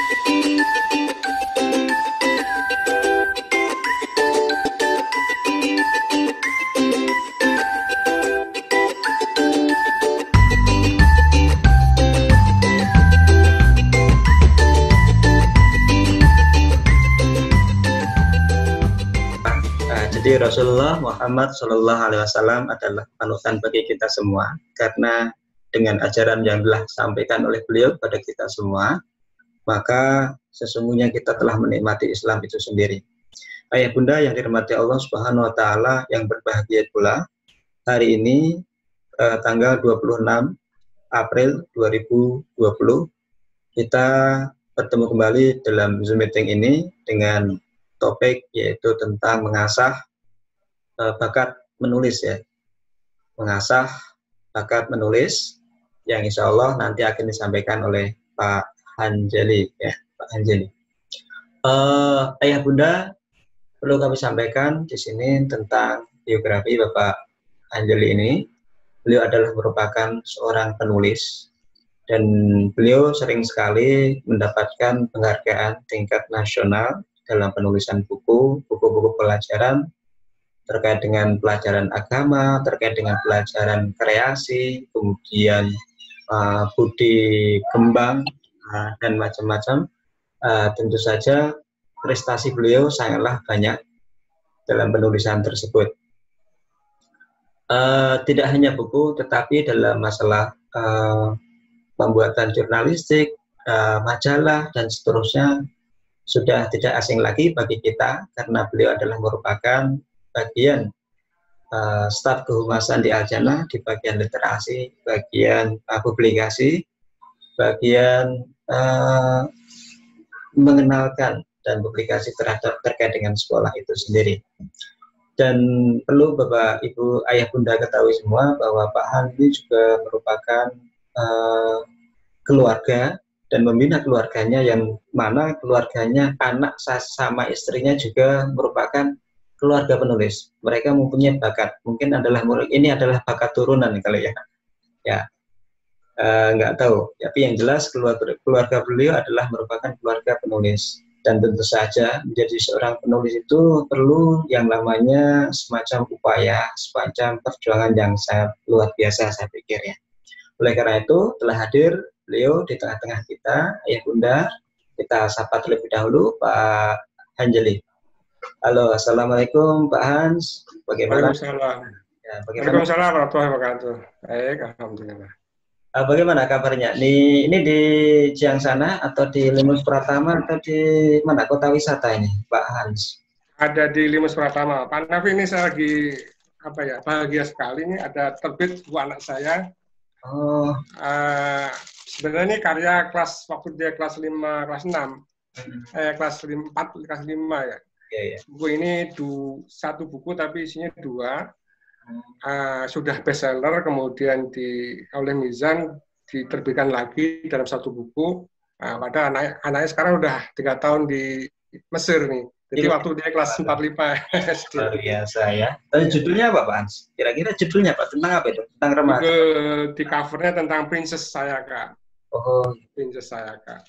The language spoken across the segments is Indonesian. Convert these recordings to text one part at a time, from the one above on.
Jadi Rasulullah Muhammad Shallallahu Alaihi Wasallam adalah panutan bagi kita semua, karena dengan ajaran yang telah disampaikan oleh beliau pada kita semua, maka sesungguhnya kita telah menikmati Islam itu sendiri. Ayah bunda yang dirahmati Allah Subhanahu Wa Taala yang berbahagia pula, hari ini tanggal 26 April 2020 kita bertemu kembali dalam Zoom meeting ini dengan topik yaitu tentang mengasah bakat menulis ya, mengasah bakat menulis yang insya Allah nanti akan disampaikan oleh Pak Hanjeli ya, Pak Hanjeli. Ayah bunda, perlu kami sampaikan di sini tentang biografi Bapak Hanjeli ini. Beliau adalah merupakan seorang penulis dan beliau sering sekali mendapatkan penghargaan tingkat nasional dalam penulisan buku-buku pelajaran terkait dengan pelajaran agama, terkait dengan pelajaran kreasi, kemudian budi kembang, dan macam-macam. Tentu saja prestasi beliau sangatlah banyak dalam penulisan tersebut. Tidak hanya buku, tetapi dalam masalah pembuatan jurnalistik, majalah, dan seterusnya sudah tidak asing lagi bagi kita, karena beliau adalah merupakan bagian staf kehumasan di Al-Jannah, di bagian literasi, bagian publikasi, bagian mengenalkan dan publikasi terkait dengan sekolah itu sendiri. Dan perlu Bapak Ibu Ayah Bunda ketahui semua bahwa Pak Han ini juga merupakan keluarga dan membina keluarganya, yang mana keluarganya anak sama istrinya juga merupakan keluarga penulis. Mereka mempunyai bakat, mungkin ini adalah bakat turunan kali ya. Ya, nggak tahu. Tapi yang jelas keluarga beliau adalah merupakan keluarga penulis. Dan tentu saja menjadi seorang penulis itu perlu yang namanya semacam upaya, semacam perjuangan yang sangat luar biasa, saya pikir ya. Oleh karena itu telah hadir beliau di tengah-tengah kita, Ayah Bunda. Kita sapa terlebih dahulu Pak Hanjeli. Halo, assalamualaikum Pak Hans. Bagaimana? Waalaikumsalam. Ya, Waalaikumsalam warahmatullahi wabarakatuh. Baik, alhamdulillah. Bagaimana kabarnya? Ini di Jiang sana atau di Limus Pratama atau di mana kota wisata ini, Pak Hans? Ada di Limus Pratama. Pak Nafi, ini saya lagi bahagia sekali nih, ada terbit buku anak saya. Oh. Sebenarnya ini karya waktu dia kelas 5, kelas 6, kelas 4, kelas 5 ya. Yeah. Buku ini satu buku tapi isinya 2. Sudah bestseller, kemudian oleh Mizan diterbitkan lagi dalam satu buku. Pada anaknya sekarang udah 3 tahun di Mesir nih. Jadi waktu dia kelas 4, 5 SD. Luar biasa ya. Tapi judulnya apa Pak Hans? Kira-kira judulnya Pak, tentang apa itu? Tentang remaja? Di covernya tentang Princess Sayaka. Oh, Princess Sayaka.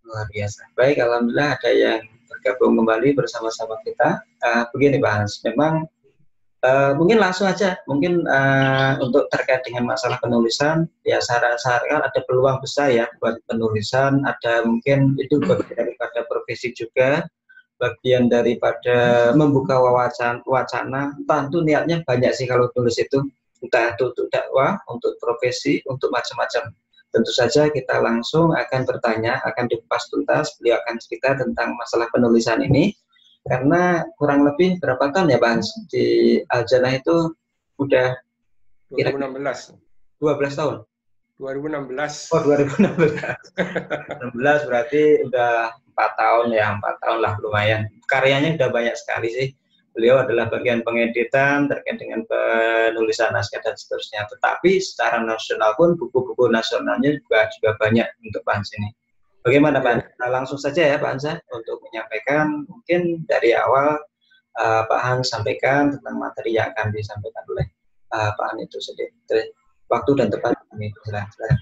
Luar biasa. Baik, alhamdulillah ada yang bergabung kembali bersama-sama kita. Begini Pak Hans, memang mungkin langsung aja, mungkin untuk terkait dengan masalah penulisan, ya saya rasa ada peluang besar ya buat penulisan, ada mungkin itu bagian daripada profesi juga, bagian daripada membuka wacana, entah itu niatnya banyak sih kalau tulis itu, entah itu untuk dakwah, untuk profesi, untuk macam-macam. Tentu saja kita langsung akan bertanya, akan dikupas tuntas, beliau akan cerita tentang masalah penulisan ini. Karena kurang lebih berapa tahun ya Pak Hans di Al-Jannah itu udah 2016. 12 tahun? 2016. Oh 2016. 2016 berarti udah 4 tahun ya, 4 tahun lah lumayan. Karyanya udah banyak sekali sih. Beliau adalah bagian pengeditan terkait dengan penulisan naskah dan seterusnya. Tetapi secara nasional pun buku-buku nasionalnya juga banyak untuk Pak Hans ini. Bagaimana Pak? Nah, langsung saja ya Pak Hans untuk menyampaikan, mungkin dari awal Pak Hans sampaikan tentang materi yang akan disampaikan oleh Pak Hans itu sendiri. Waktu dan tempat ini silakan.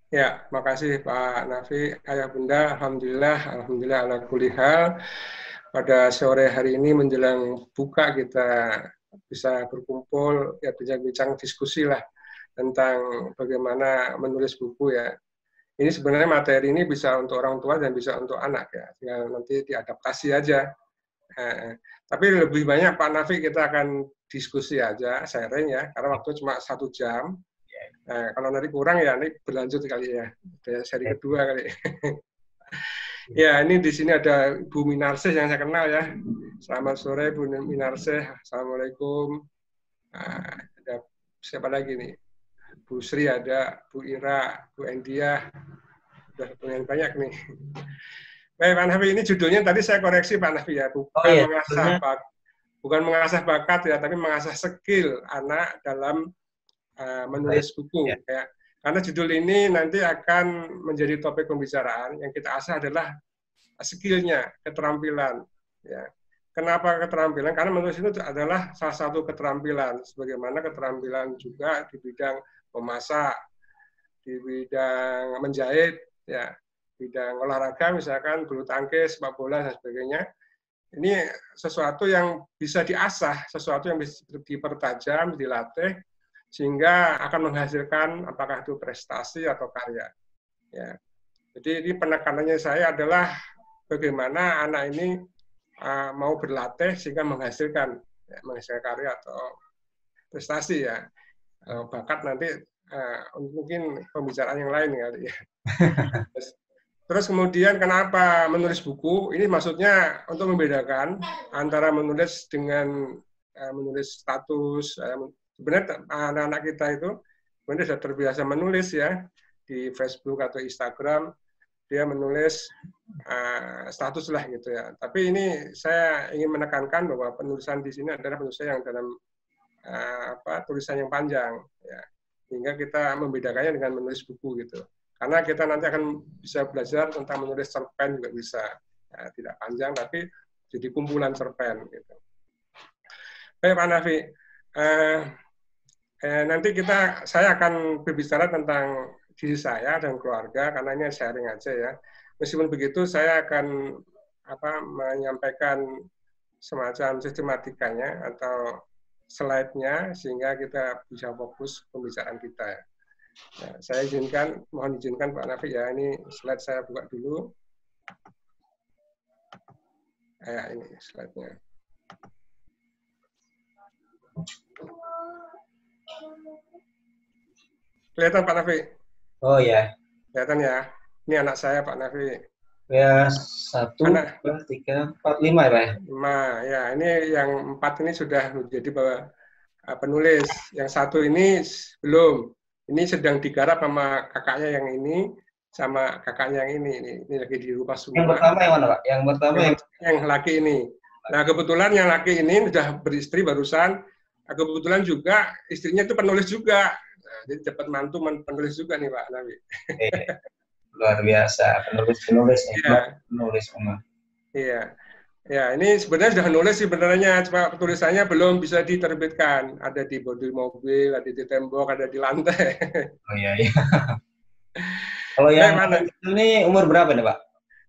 Ya, makasih Pak Nafi, Ayah Bunda, Alhamdulillah ala kulli hal. Pada sore hari ini menjelang buka kita bisa berkumpul, ya bincang-bincang diskusi lah tentang bagaimana menulis buku ya. Ini sebenarnya materi ini bisa untuk orang tua dan bisa untuk anak ya, tinggal nanti diadaptasi aja. Tapi lebih banyak Pak Nafi kita akan diskusi aja, sharing ya, karena waktu cuma 1 jam. Kalau nanti kurang ya ini berlanjut kali ya, seri kedua kali. Ya, ini di sini ada Bu Minarsih yang saya kenal ya. Selamat sore Bu Minarsih, Assalamualaikum. Ada siapa lagi nih? Bu Sri ada, Bu Ira, Bu Endia, sudah lumayan banyak nih. Baik Pak Nafi, ini judulnya tadi saya koreksi Pak Nafi ya, bukan mengasah bakat ya, tapi mengasah skill anak dalam menulis buku ya. Karena judul ini nanti akan menjadi topik pembicaraan. Yang kita asah adalah skill-nya, keterampilan. Ya. Kenapa keterampilan? Karena menulis itu adalah salah satu keterampilan. Sebagaimana keterampilan juga di bidang memasak, di bidang menjahit, ya, bidang olahraga misalkan bulu tangkis, sepak bola dan sebagainya. Ini sesuatu yang bisa diasah, sesuatu yang bisa dipertajam, dilatih, sehingga akan menghasilkan apakah itu prestasi atau karya. Ya. Jadi ini penekanannya saya adalah bagaimana anak ini mau berlatih sehingga menghasilkan karya atau prestasi ya. Bakat nanti mungkin pembicaraan yang lain kali ya. Terus kemudian kenapa menulis buku? Ini maksudnya untuk membedakan antara menulis dengan menulis status. Sebenarnya anak-anak kita itu sebenarnya sudah terbiasa menulis ya di Facebook atau Instagram, dia menulis status lah gitu ya. Tapi ini saya ingin menekankan bahwa penulisan di sini adalah penulisan yang dalam tulisan yang panjang ya. Hingga kita membedakannya dengan menulis buku gitu. Karena kita nanti akan bisa belajar tentang menulis cerpen juga bisa. Ya, tidak panjang tapi jadi kumpulan cerpen gitu. Baik Pak Nafi, nanti saya akan berbicara tentang diri saya dan keluarga karena ini sharing aja ya. Meskipun begitu saya akan menyampaikan semacam sistematikanya atau slide-nya sehingga kita bisa fokus pembicaraan kita ya. Nah, saya mohon izinkan Pak Nafi ya, ini slide saya buka dulu. Ini slide-nya. Kelihatan Pak Nafi? Oh ya. Kelihatan ya. Ini anak saya Pak Nafi. Ya, 1, 2, 3, 4, 5 ya Pak? 5, ya. Ini yang 4 ini sudah menjadi penulis. Yang 1 ini belum. Ini sedang digarap sama kakaknya yang ini, sama kakaknya yang ini. Ini lagi di rumah semua. Yang pertama yang mana Pak? Yang pertama yang laki ini. Nah kebetulan yang laki ini sudah beristri barusan. Kebetulan juga istrinya itu penulis juga. Nah, jadi dapat mantu penulis juga nih Pak Nabi. Luar biasa, penulis ya. Penulis memang. Iya. Ya, ini sebenarnya sudah nulis sih sebenarnya, cuma tulisannya belum bisa diterbitkan. Ada di bodi mobil, ada di tembok, ada di lantai. Oh iya. Kalau yang ini umur berapa nih Pak?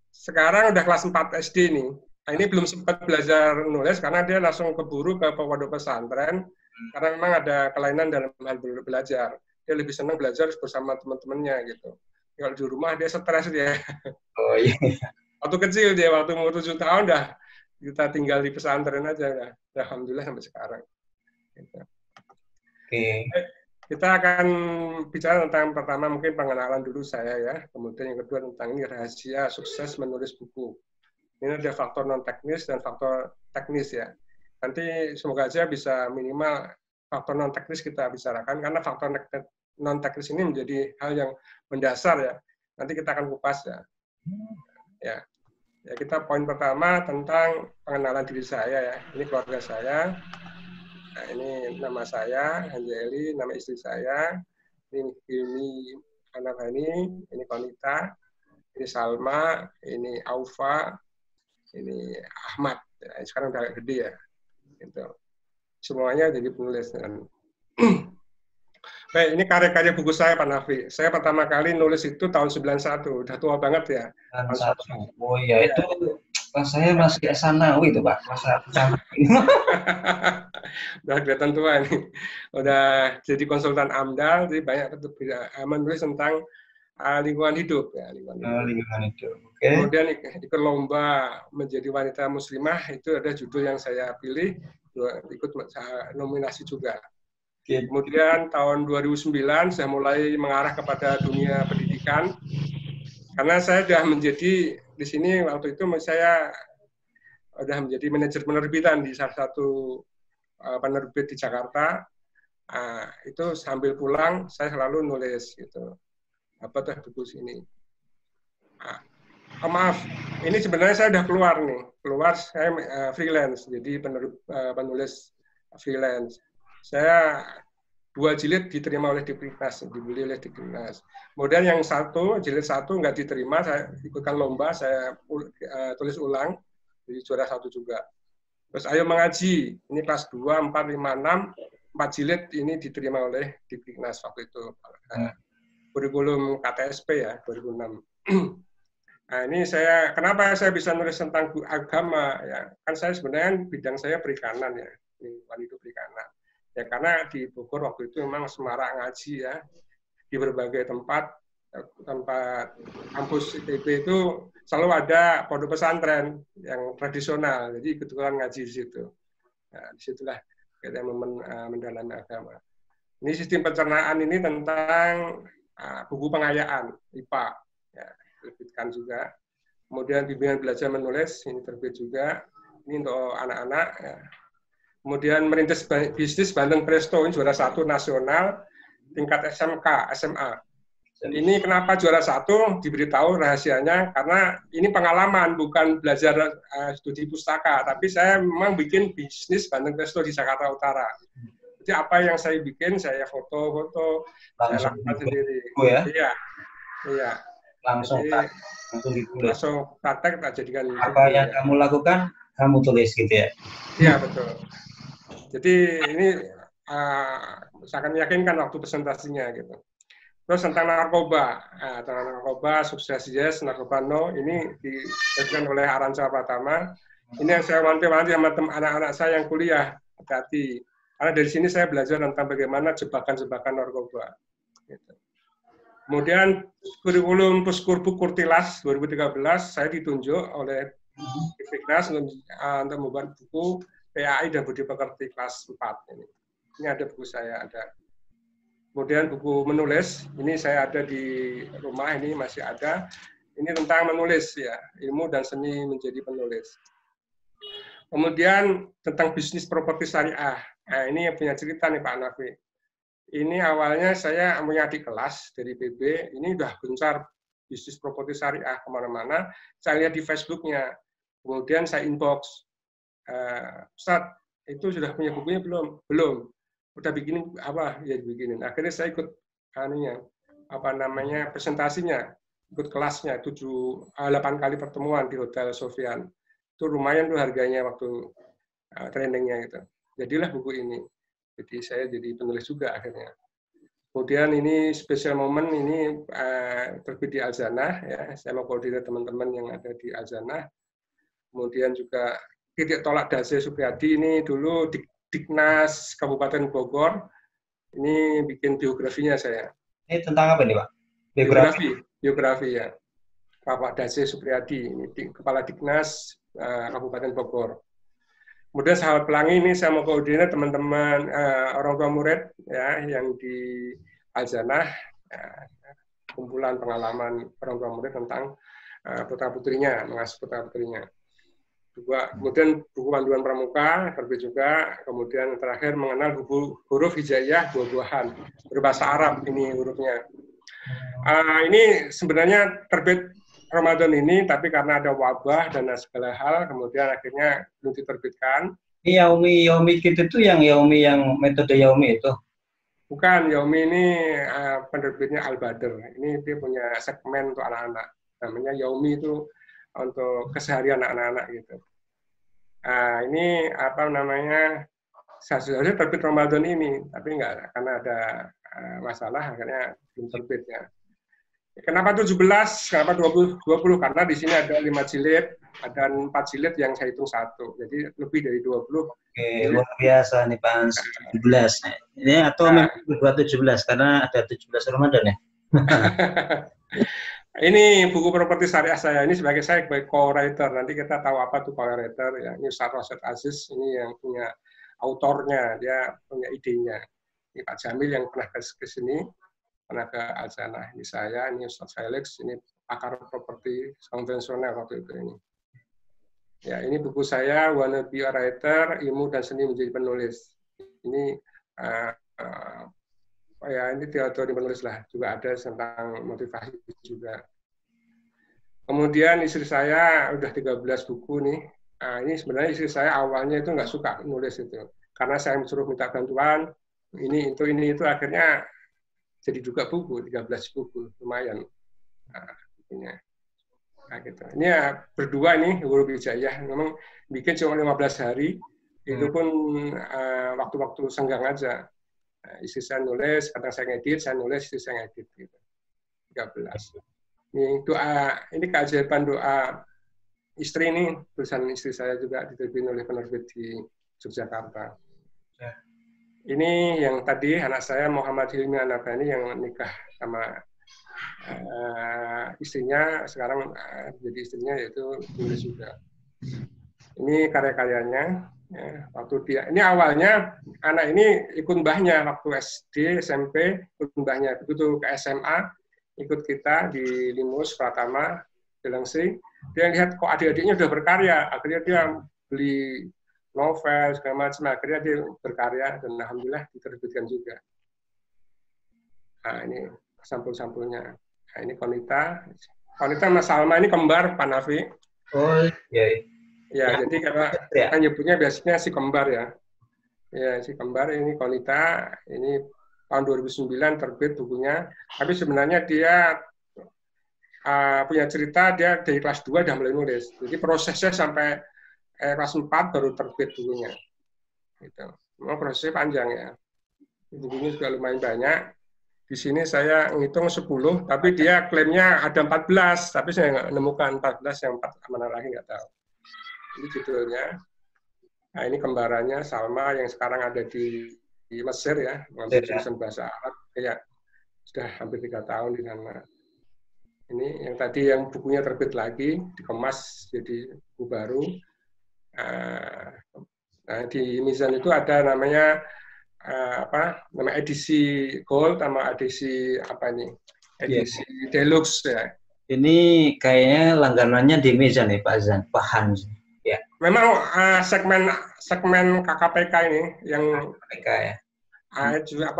Sekarang udah kelas 4 SD nih. Nah, ini belum sempat belajar nulis karena dia langsung keburu ke pondok pesantren. Karena memang ada kelainan dalam hal belajar. Dia lebih senang belajar bersama teman-temannya gitu. Kalau di rumah dia stres dia. Oh iya. Waktu kecil dia, waktu umur 7 tahun dah kita tinggal di pesantren aja dah. Alhamdulillah sampai sekarang. Gitu. Oke. Kita akan bicara tentang pertama mungkin pengenalan dulu saya ya. Kemudian yang kedua tentang ini rahasia sukses menulis buku. Ini ada faktor non teknis dan faktor teknis ya. Nanti semoga aja bisa minimal faktor non teknis kita bicarakan karena faktor non teknis ini menjadi hal yang mendasar ya. Nanti kita akan kupas ya. Ya, kita poin pertama tentang pengenalan diri saya ya. Ini keluarga saya. Nah, ini nama saya Anjeli, nama istri saya. Ini anak ini Konita, ini Salma, ini Aufa, ini Ahmad. Ya, sekarang udah gede ya. Gitu. Semuanya jadi penulis. Baik, ini karya-karya buku saya, Pak Nafi. Saya pertama kali nulis itu tahun 91, udah tua banget ya. Dan Tahun satu. 91. Oh iya, Iya. itu pas saya masih SNAW itu Pak, kelas 1 sampai. Udah kelihatan tua ini. Udah jadi konsultan AMDAL, jadi banyak menulis tentang lingkungan hidup ya, lingkungan hidup. Lingkungan hidup. Oke. Kemudian ikut lomba menjadi wanita muslimah, itu ada judul yang saya pilih, ikut nominasi juga. Kemudian tahun 2009 saya mulai mengarah kepada dunia pendidikan, karena saya sudah menjadi di sini waktu itu saya sudah menjadi manajer penerbitan di salah satu penerbit di Jakarta. Itu sambil pulang saya selalu nulis gitu. Apa tuh buku sini? Maaf, ini sebenarnya saya sudah keluar saya freelance, jadi penulis freelance. Saya 2 jilid diterima oleh Diknas, dibeli oleh Diknas. Kemudian yang jilid 1 nggak diterima, saya ikutkan lomba, saya tulis ulang, jadi juara 1 juga. Terus Ayo Mengaji, ini kelas 2, 4, 5, 6, 4 jilid ini diterima oleh Diknas waktu itu. Kurikulum KTSP ya, 2006. Nah, ini kenapa saya bisa nulis tentang agama ya? Kan saya sebenarnya bidang saya perikanan ya, lingkungan hidup perikanan. Ya karena di Bogor waktu itu memang semarak ngaji ya, di berbagai tempat kampus ITB itu selalu ada pondok pesantren yang tradisional, jadi kebetulan ngaji di situ. Nah, disitulah kita mendalami agama. Ini sistem pencernaan ini tentang buku pengayaan IPA, ya, terbitkan juga. Kemudian bimbingan belajar menulis ini terbit juga. Ini untuk anak-anak. Ya. Kemudian merintis bisnis Bandeng Presto, ini juara 1 nasional tingkat SMK, SMA. Ini kenapa juara 1? Diberitahu rahasianya karena ini pengalaman, bukan belajar studi pustaka, tapi saya memang bikin bisnis Bandeng Presto di Jakarta Utara. Jadi apa yang saya bikin, saya foto-foto, saya lakukan sendiri. Ya? Iya. Langsung praktek tak jadikan. Apa yang kamu lakukan, kamu tulis gitu ya? Iya, betul. Jadi ini saya akan meyakinkan waktu presentasinya gitu. Terus tentang narkoba, tentang narkoba, sukses yes, narkoba no, ini dijelaskan oleh Aranca Pratama. Ini yang saya wanti-wanti sama anak-anak saya yang kuliah, hati-hati. Karena dari sini saya belajar tentang bagaimana jebakan-jebakan narkoba. Gitu. Kemudian kurikulum Puskurbu Kurtilas 2013 saya ditunjuk oleh Diknas untuk membuat buku PAI dan Budi Pekerti kelas 4 ini. Ini ada buku saya ada. Kemudian buku menulis, ini saya ada di rumah, ini masih ada. Ini tentang menulis ya, ilmu dan seni menjadi penulis. Kemudian tentang bisnis properti syariah. Nah, ini yang punya cerita nih Pak Nafi. Ini awalnya saya punya di kelas dari PB, ini udah gencar bisnis properti syariah kemana-mana. Saya lihat di Facebooknya, kemudian saya inbox, Ustadz, itu sudah punya bukunya belum? Belum. Udah bikin apa? Ya dibikinin. Akhirnya saya ikut presentasinya, ikut kelasnya 8 kali pertemuan di Hotel Sofian. Itu lumayan tuh harganya waktu trainingnya gitu. Jadilah buku ini. Jadi saya jadi penulis juga akhirnya. Kemudian ini special moment ini terbit di Al-Zanah ya. Saya mau koordinir teman-teman yang ada di Al-Zanah. Kemudian juga Titik Tolak Dase Supriyadi ini dulu Diknas Kabupaten Bogor. Ini bikin biografinya saya. Ini tentang apa nih Pak? Biografi ya. Bapak Dase Supriyadi, ini Kepala Diknas Kabupaten Bogor. Kemudian sahabat pelangi ini saya mau koordinir teman-teman orang tua murid ya yang di Al-Zanah, kumpulan pengalaman orang tua murid tentang putra-putrinya, mengasuh putra-putrinya. Kemudian buku panduan pramuka terbit juga, kemudian terakhir mengenal huruf hijaiyah buah-buahan berbahasa Arab ini hurufnya. Ini sebenarnya terbit Ramadan ini, tapi karena ada wabah dan segala hal, kemudian akhirnya belum diterbitkan. Ini Yaumi Kit itu yang Yaumi yang metode Yaumi itu? Bukan, Yaumi ini penerbitnya Al-Badr. Ini dia punya segmen untuk anak-anak. Namanya Yaumi itu untuk keseharian anak-anak gitu. Ini apa namanya? seharusnya terbit Ramadan ini, tapi enggak, karena ada masalah akhirnya belum terbit ya. Kenapa 17? Kenapa 20? Karena di sini ada 5 jilid, ada 4 jilid yang saya hitung 1. Jadi lebih dari 20. Oke, luar biasa nih Pak. 17. Ini atau memang 17 karena ada 17 Ramadan ya? Ini buku properti syariah saya ini sebagai co-writer. Nanti kita tahu apa tuh co-writer ya. Ini Ustaz Rosyad Aziz, ini yang punya autornya, dia punya idenya. Ini Pak Jamil yang pernah ke sini, pernah ke Al-Jannah. Ini saya, ini Ustaz Felix, ini pakar properti konvensional waktu itu ini. Ya, ini buku saya, Wanna Be a Writer, Ilmu dan Seni Menjadi Penulis. Ini ya ini teori menulis lah, juga ada tentang motivasi juga. Kemudian istri saya udah 13 buku nih. Nah, ini sebenarnya istri saya awalnya itu nggak suka nulis itu, karena saya suruh minta bantuan, ini itu akhirnya jadi juga buku, 13 buku, lumayan. Nah, bukunya. Nah, gitu. Ini ya berdua nih, Guru Wijaya, memang bikin cuma 15 hari, itu pun waktu-waktu senggang aja. Nah, istri saya nulis, kadang saya ngedit, saya nulis, istri saya ngedit. Gitu. 13. Ini doa, ini keajaiban doa istri ini, tulisan istri saya juga diterbitkan oleh penerbit di Yogyakarta. Ya. Ini yang tadi anak saya Muhammad Hilmi Anabani yang nikah sama istrinya, sekarang jadi istrinya yaitu tulis juga. Ini karya-karyanya. Ya, waktu dia, ini awalnya anak ini ikut mbahnya waktu SD, SMP, ikut mbahnya. Begitu ke SMA, ikut kita di Limus, Pratama, Jelengsi. Dia lihat kok adik-adiknya udah berkarya, akhirnya dia beli novel segala macam, akhirnya dia berkarya dan alhamdulillah diterbitkan juga. Nah, ini sampul-sampulnya. Nah, ini Konita. Konita Mas Salma ini kembar Pak Nafi. Oh iya. Ya, jadi karena kan nyebutnya biasanya si kembar ya. Ya, si kembar ini Konita, ini tahun 2009 terbit bukunya. Tapi sebenarnya dia punya cerita, dia dari kelas 2 udah mulai nulis. Jadi prosesnya sampai kelas 4 baru terbit bukunya. Gitu. Memang prosesnya panjang ya. Bukunya juga lumayan banyak. Di sini saya ngitung 10, tapi dia klaimnya ada 14, tapi saya nggak menemukan 14, yang 4 mana lagi nggak tahu. Ini judulnya. Nah, ini kembarannya Salma yang sekarang ada di Mesir ya, mengambil jurusan bahasa Arab. Ya, sudah hampir 3 tahun di sana. Ini yang tadi yang bukunya terbit lagi, dikemas jadi buku baru. Nah, di Mizan itu ada namanya nama edisi gold sama edisi apa ini? Edisi deluxe ya. Ini kayaknya langganannya di Mizan nih Pak Zan, Pak Hans. Ya. Memang segmen KKPK ini yang KKPK ya. Juga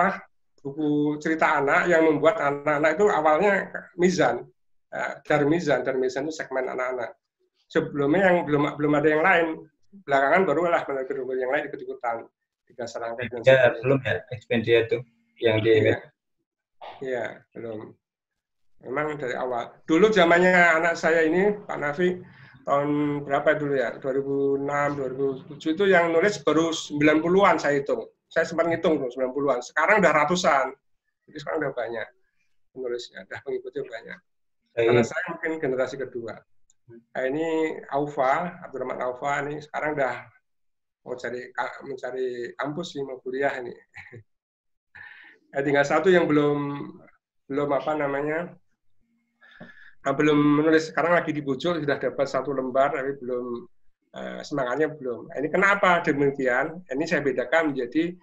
buku cerita anak yang membuat anak-anak itu awalnya Mizan. Dari Mizan itu segmen anak-anak. Sebelumnya yang belum ada yang lain. Belakangan barulah menerbit yang lain ikut-ikutan. 3 serangkai dan sebagainya. Belum ya Expedia itu yang di Iya, belum. Memang dari awal. Dulu zamannya anak saya ini, Pak Nafi, tahun berapa dulu ya? 2006, 2007 itu yang nulis baru 90-an saya hitung. Saya sempat ngitung 90-an. Sekarang udah ratusan. Jadi sekarang udah banyak penulisnya, udah pengikutnya banyak. Karena saya mungkin generasi kedua. Nah, ini Aufa, Abdurrahman Aufa ini sekarang udah mau mencari kampus sih, mau kuliah ini. Tinggal satu yang belum apa namanya, belum menulis. Sekarang lagi di Bujuk, sudah dapat 1 lembar, tapi belum semangatnya belum. Ini kenapa demikian? Ini saya bedakan menjadi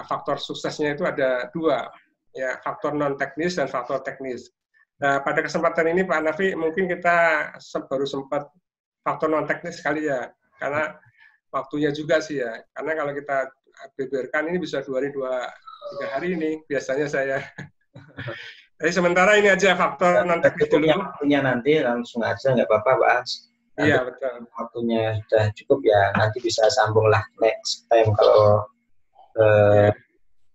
faktor suksesnya itu ada 2, ya, faktor non teknis dan faktor teknis. Nah, pada kesempatan ini Pak Nafi mungkin kita baru sempat faktor non teknis sekali ya, karena waktunya juga sih ya. Karena kalau kita beberkan ini bisa 2 hari 3 hari ini biasanya saya. Jadi sementara ini aja faktor non teknis dulu. Waktunya nanti langsung aja nggak apa-apa Pak. Iya betul. Waktunya sudah cukup ya, nanti bisa sambung lah next time kalau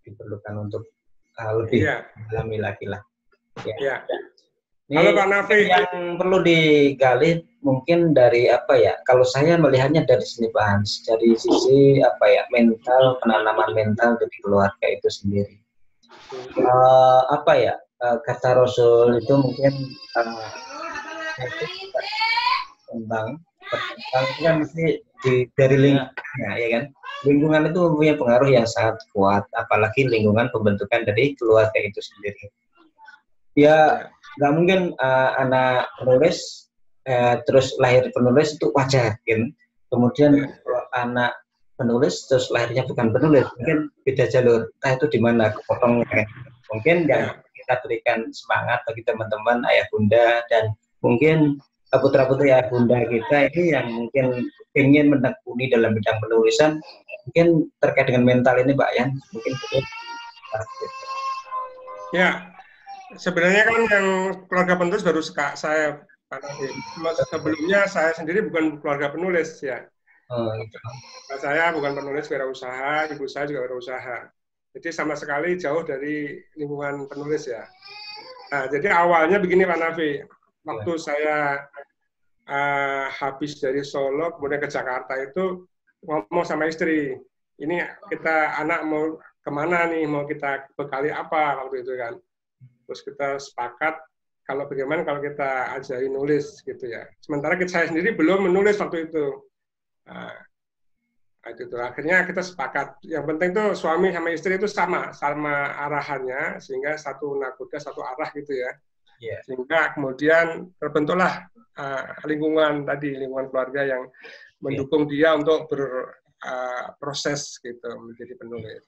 diperlukan untuk lebih dalami lagi lah. Ya. Halo Pak Nafi. Yang perlu digali mungkin dari apa ya? Kalau saya melihatnya dari sini Pak Hans, dari sisi apa ya, mental, penanaman mental dari keluarga itu sendiri. Apa ya? Kata Rasul itu mungkin tentang kan mesti dari lingkungannya, ya kan? Lingkungan itu mempunyai pengaruh yang sangat kuat, apalagi lingkungan pembentukan dari keluarga itu sendiri. Ya, nggak mungkin anak penulis terus lahir penulis itu wajar, kan? Kemudian anak penulis terus lahirnya bukan penulis, mungkin beda jalur. Nah itu di mana kepotongnya? Mungkin yang kita berikan semangat bagi teman-teman ayah bunda dan mungkin putra-putri ayah bunda kita ini yang mungkin ingin menekuni dalam bidang penulisan, mungkin terkait dengan mental ini Pak Yan, mungkin betul. Ya. Sebenarnya kan yang keluarga penulis baru saya, sebelumnya saya sendiri bukan keluarga penulis ya. Saya bukan penulis wirausaha, ibu saya juga wirausaha. Jadi sama sekali jauh dari lingkungan penulis ya. Nah, jadi awalnya begini Pak Nafi, waktu saya habis dari Solo kemudian ke Jakarta itu ngomong sama istri, ini kita anak mau kemana nih, mau kita bekali apa waktu itu kan. Terus kita sepakat kalau bagaimana kalau kita ajari nulis gitu ya. Sementara saya sendiri belum menulis waktu itu. Nah, itu akhirnya kita sepakat. Yang penting tuh suami sama istri itu sama arahannya sehingga satu nakoda satu arah gitu ya. Yeah. Sehingga kemudian terbentuklah lingkungan keluarga yang mendukung dia untuk berproses gitu menjadi penulis.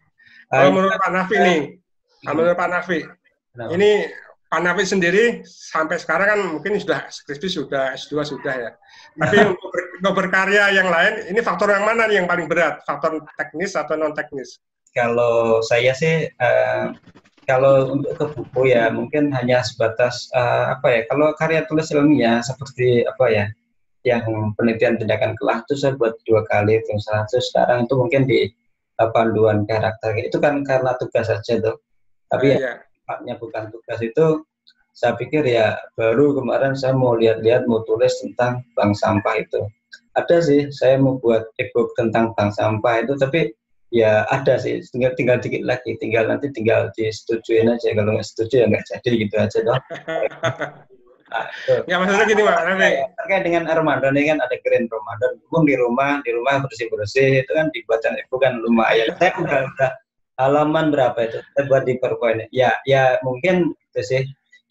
Kalau menurut Pak Nafi nih, menurut Pak Nafi, ini Pak Nafi sendiri sampai sekarang kan mungkin sudah skripsi sudah S2 sudah ya. Tapi untuk berkarya yang lain, ini faktor yang mana nih yang paling berat? Faktor teknis atau non teknis? Kalau saya sih, kalau untuk ke buku ya mungkin hanya sebatas apa ya? Kalau karya tulis ilmiah seperti apa ya? Yang penelitian tindakan kelah itu saya buat 2 kali, sekarang itu mungkin di panduan karakter itu kan karena tugas saja tuh. Tapi ya, bukan tugas itu, saya pikir ya baru kemarin saya mau lihat-lihat mau tulis tentang bank sampah itu. Ada sih saya mau buat e-book tentang bank sampah itu, tapi ya ada sih tinggal dikit lagi, tinggal disetujuin aja, kalau nggak setuju ya nggak jadi gitu aja toh. Nah, nggak maksudnya gini Pak terkait dengan Ramadan ini kan ada Green Ramadan, di rumah bersih-bersih itu kan dibuatkan e-book kan lumayan. Saya udah halaman berapa itu saya buat di PowerPoint ya mungkin itu sih,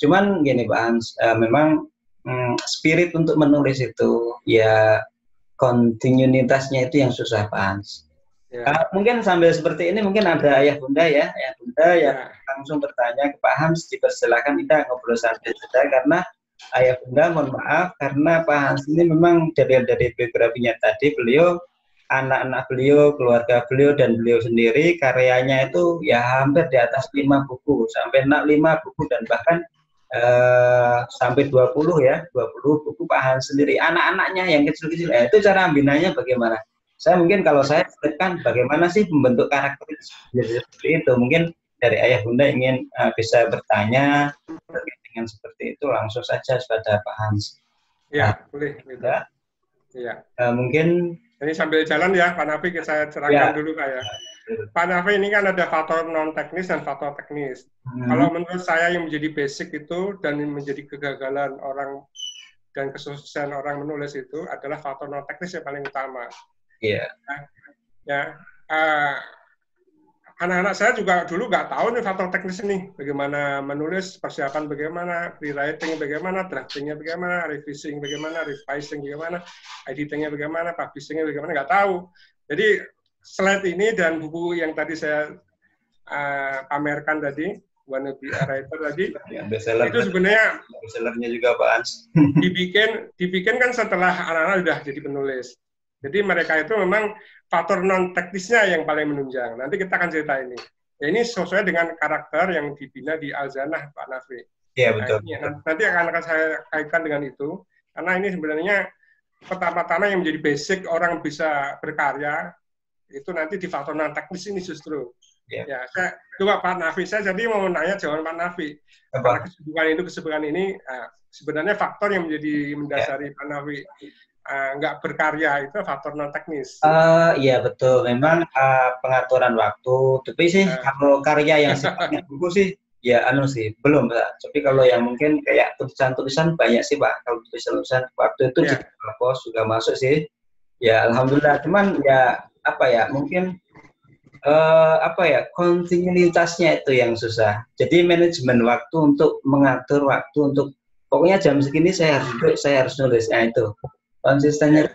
cuman gini Pak Hans, memang spirit untuk menulis itu ya kontinuitasnya itu yang susah Pak Hans. Mungkin sambil seperti ini mungkin ada ayah bunda yang langsung bertanya ke Pak Hans, dipersilakan kita ngobrol santai saja, karena ayah bunda mohon maaf karena Pak Hans ini memang dari biografinya tadi, beliau anak-anak beliau, keluarga beliau, dan beliau sendiri karyanya itu ya hampir di atas 5 buku, sampai 5 buku dan bahkan sampai 20 buku Pak Hans sendiri. Anak-anaknya yang kecil-kecil, itu cara membinanya bagaimana? Saya mungkin kalau saya ceritakan bagaimana sih membentuk karakter seperti itu, mungkin dari ayah bunda ingin bisa bertanya dengan seperti itu langsung saja kepada Pak Hans. Ya, boleh. Ya. Mungkin ini sambil jalan ya, Pak Nafi, saya cerahkan dulu Pak ya. Pak Nafi, ini kan ada faktor non teknis dan faktor teknis. Kalau menurut saya yang menjadi basic itu dan menjadi kegagalan orang dan kesuksesan orang menulis itu adalah faktor non teknis yang paling utama. Iya. Anak-anak saya juga dulu nggak tahu nih faktor teknis ini, bagaimana menulis, persiapan bagaimana, rewriting bagaimana, draftingnya bagaimana, revising bagaimana, revising bagaimana, editingnya bagaimana, publishingnya bagaimana, nggak tahu. Jadi slide ini dan buku yang tadi saya pamerkan tadi, Wanna Be a Writer tadi, itu sebenarnya bestsellernya juga Pak Hans. dibikin kan setelah anak-anak sudah jadi penulis. Jadi mereka itu memang faktor non teknisnya yang paling menunjang. Nanti kita akan cerita ini. Ya, ini sesuai dengan karakter yang dibina di Al-Zanah, Pak Nafi. Iya betul. Nanti akan saya kaitkan dengan itu, karena ini sebenarnya pertama-tama yang menjadi basic orang bisa berkarya itu nanti di faktor non teknis ini justru. Ya, coba Pak Nafi, saya jadi mau nanya jawaban Pak Nafi. Karena kesibukan ini, sebenarnya faktor yang menjadi mendasari Pak Nafi nggak berkarya itu faktor non teknis. Iya betul, memang pengaturan waktu. Tapi sih kalau karya yang sifatnya buku sih, ya sih belum Pak. Tapi kalau yang mungkin kayak tulisan-tulisan banyak sih Pak. Kalau tulisan-tulisan waktu itu juga juga masuk sih. Ya alhamdulillah. Cuman ya apa ya mungkin kontinuitasnya itu yang susah. Jadi manajemen waktu untuk mengatur waktu untuk pokoknya jam segini saya harus duduk, saya harus nulis. Nah itu konsistennya.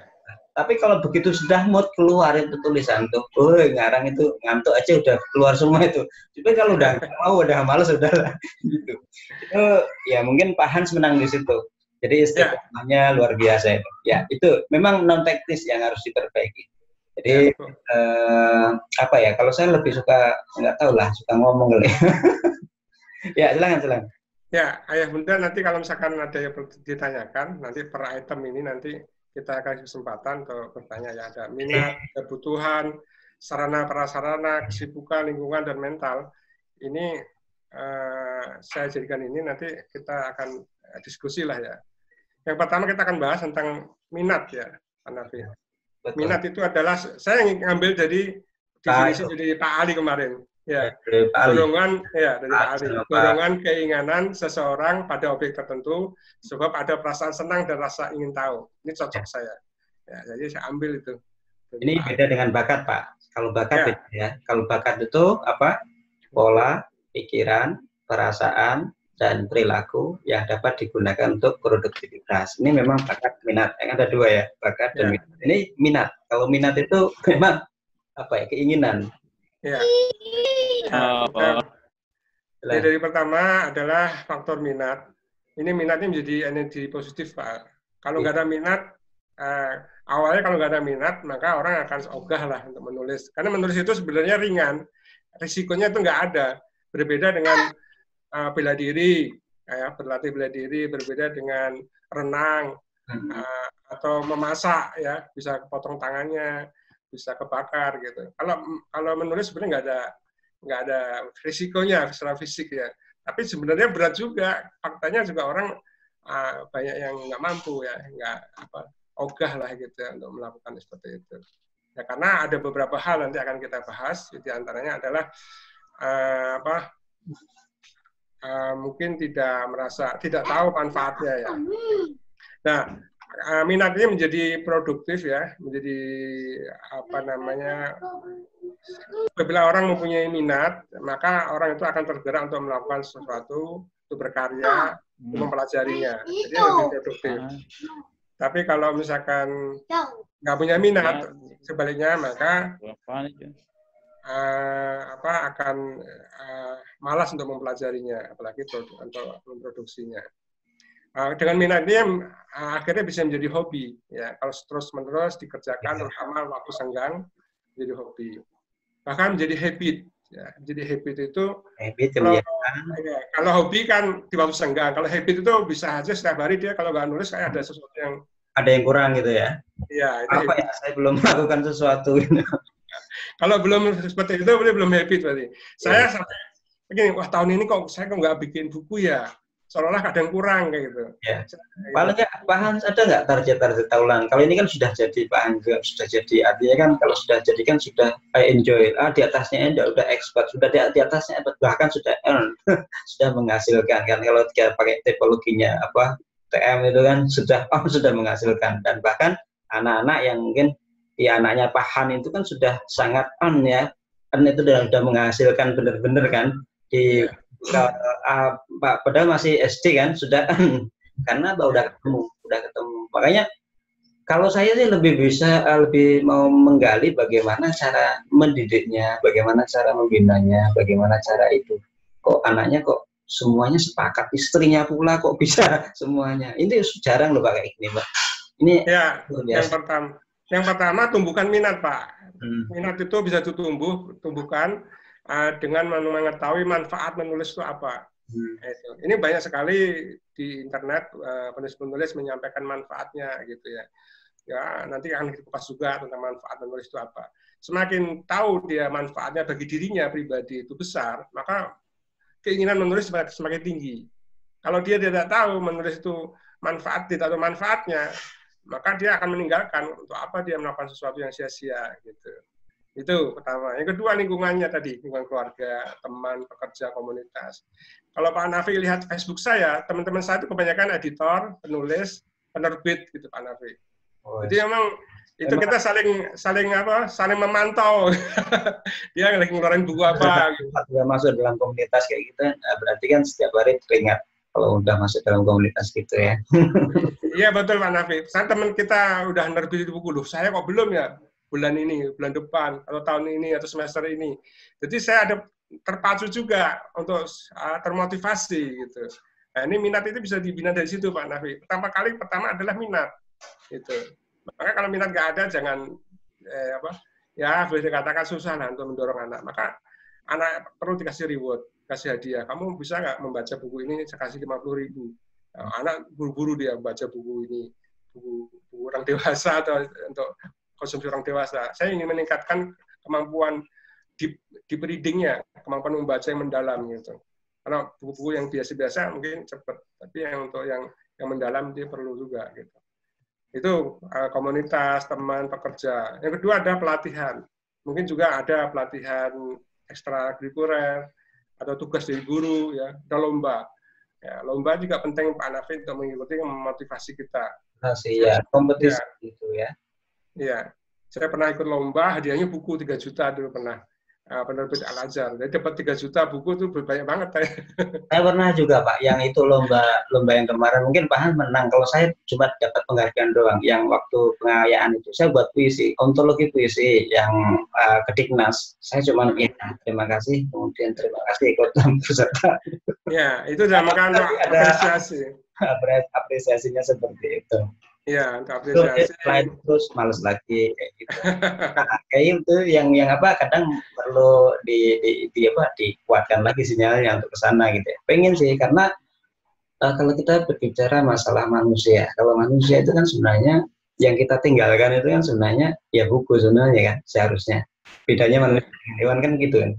Tapi kalau begitu sudah mood keluar itu tulisan tuh, ngarang itu ngantuk aja udah keluar semua itu. Tapi kalau udah mau, udah malas udah lah. Gitu. Itu ya mungkin Pak Hans menang di situ. Jadi istiqomahnya luar biasa itu. Ya itu memang non teknis yang harus diperbaiki. Jadi apa ya? Kalau saya lebih suka nggak tahu lah, suka ngomong kali. Ya silakan. Ya ayah bunda nanti kalau misalkan ada yang ditanyakan nanti per item ini nanti kita kasih kesempatan untuk bertanya ya ada minat, kebutuhan, sarana prasarana, kesibukan, lingkungan dan mental. Ini saya jadikan ini nanti kita akan diskusi lah ya. Yang pertama kita akan bahas tentang minat ya, Pak Nafi. Minat itu adalah saya ngambil dari definisi dari Pak Ali kemarin. Ya, dorongan ya dari Pak Ali. Dorongan keinginan seseorang pada objek tertentu sebab ada perasaan senang dan rasa ingin tahu. Ini cocok saya. Ya, jadi saya ambil itu. Ini beda dengan bakat, Pak. Kalau bakat beda ya. Kalau bakat itu apa? Pola, pikiran, perasaan, dan perilaku yang dapat digunakan untuk produktivitas. Ini memang bakat minat. Yang ada dua ya, bakat dan minat. Ini minat. Kalau minat itu memang apa ya? Keinginan. Ya. Dari pertama adalah faktor minat. Ini minatnya menjadi energi positif, Pak. Kalau nggak ada minat, awalnya kalau nggak ada minat, maka orang akan ogah lah untuk menulis. Karena menulis itu sebenarnya ringan, risikonya itu nggak ada. Berbeda dengan bela diri, berlatih bela diri, berbeda dengan renang atau memasak, ya bisa kepotong tangannya, bisa kebakar gitu. Kalau menulis sebenarnya nggak ada risikonya secara fisik ya. Tapi sebenarnya berat juga. Faktanya juga orang banyak yang nggak mampu ya, nggak ogah lah gitu ya, untuk melakukan seperti itu. Ya karena ada beberapa hal nanti akan kita bahas. Di antaranya adalah mungkin tidak tahu manfaatnya ya. Nah, minat ini menjadi produktif ya, menjadi apabila orang mempunyai minat, maka orang itu akan tergerak untuk melakukan sesuatu, untuk berkarya, untuk mempelajarinya. Jadi lebih produktif. Tapi kalau misalkan nggak punya minat, sebaliknya maka akan malas untuk mempelajarinya, apalagi untuk memproduksinya. Dengan minat ini akhirnya bisa menjadi hobi, ya kalau terus-menerus dikerjakan, terutama waktu senggang, menjadi hobi. Bahkan menjadi habit, ya. Jadi habit itu kalau hobi kan di waktu senggang, kalau habit itu bisa aja setiap hari dia kalau nggak nulis kayak ada sesuatu yang kurang gitu ya. Iya. Apa ya? Saya belum melakukan sesuatu. Kalau belum seperti itu, belum habit berarti. Saya sampai begini, wah tahun ini kok saya nggak bikin buku ya, seolah-olah kadang kurang kayak gitu. Ya. Paling nggak, Pak Hans ada nggak target tahunan? Kalau ini kan sudah jadi, Pak Hans sudah jadi, artinya kan kalau sudah jadi kan sudah enjoy. Di atasnya udah expert, sudah di atasnya bahkan sudah earn, sudah menghasilkan kan. Kalau dia pakai tipologinya TM itu kan sudah menghasilkan, dan bahkan anak-anak yang mungkin anaknya Pak Han itu kan sudah sangat ya, itu sudah menghasilkan benar-benar kan di padahal masih SD kan sudah karena udah ketemu. Makanya kalau saya sih lebih mau menggali bagaimana cara mendidiknya, bagaimana cara membinanya, bagaimana cara itu. Kok anaknya kok semuanya sepakat, istrinya pula kok bisa semuanya. Ini jarang loh Pak kayak gini, Pak. Ini ya, yang pertama tumbuhkan minat, Pak. Minat itu bisa tumbuhkan dengan mengetahui manfaat menulis itu apa. Ini banyak sekali di internet penulis-penulis menyampaikan manfaatnya gitu ya. Ya nanti akan kita kupas juga tentang manfaat menulis itu apa. Semakin tahu dia manfaatnya bagi dirinya pribadi itu besar, maka keinginan menulis semakin tinggi. Kalau dia tidak tahu menulis itu manfaat atau manfaatnya, maka dia akan meninggalkan. Untuk apa dia melakukan sesuatu yang sia-sia gitu. Itu pertama. Yang kedua, lingkungannya tadi, lingkungan keluarga, teman, pekerja, komunitas. Kalau Pak Nafi lihat Facebook saya, teman-teman saya itu kebanyakan editor, penulis, penerbit gitu Pak Nafi. Jadi memang itu kita saling memantau. Dia lagi ngeluarin buku apa gitu. Sudah masuk dalam komunitas kayak gitu, berarti kan setiap hari teringat kalau udah masuk dalam komunitas gitu ya. Iya betul Pak Nafi. Saya teman kita udah nerbit buku, loh saya kok belum ya? Bulan ini, bulan depan, atau tahun ini, atau semester ini. Jadi saya ada terpacu juga untuk termotivasi gitu. Nah ini minat itu bisa dibina dari situ Pak Nafi. Pertama adalah minat. Gitu. Maka kalau minat nggak ada, jangan boleh dikatakan susah lah untuk mendorong anak. Maka anak perlu dikasih reward, kasih hadiah. Kamu bisa nggak membaca buku ini? Saya kasih 50.000. Nah, anak buru-buru dia baca buku ini, buku orang dewasa atau untuk konsumsi orang dewasa. Saya ingin meningkatkan kemampuan deep reading-nya, kemampuan membaca yang mendalam gitu. Karena buku-buku yang biasa-biasa mungkin cepat, tapi yang untuk yang mendalam dia perlu juga gitu. Itu komunitas, teman, pekerja. Yang kedua ada pelatihan. Mungkin juga ada pelatihan ekstrakurikuler atau tugas dari guru ya, ada lomba. Ya, lomba juga penting Pak Nafi untuk mengikuti memotivasi kita. Ya, kompetisi gitu ya. Iya, saya pernah ikut lomba, hadiahnya buku 3 juta dulu pernah. Penerbit Al-Azhar. Jadi dapat 3 juta buku itu banyak banget. Saya pernah juga Pak, yang itu lomba yang kemarin mungkin Pak Han menang. Kalau saya cuma dapat penghargaan doang. Yang waktu pengayaan itu saya buat puisi, ontologi puisi yang Kediknas. Saya cuma terima kasih, kemudian terima kasih ikut peserta. Ya, itu dinamakan apresiasi. Apresiasinya seperti itu. Iya, untuk apresiasi. Terus males lagi kayak gitu. Nah, kayak itu yang kadang perlu dikuatkan lagi sinyalnya untuk ke sana gitu ya. Pengen sih karena kalau kita berbicara masalah manusia, kalau manusia itu kan sebenarnya yang kita tinggalkan itu kan sebenarnya ya buku sebenarnya kan seharusnya. Bedanya manusia dengan hewan kan gitu kan.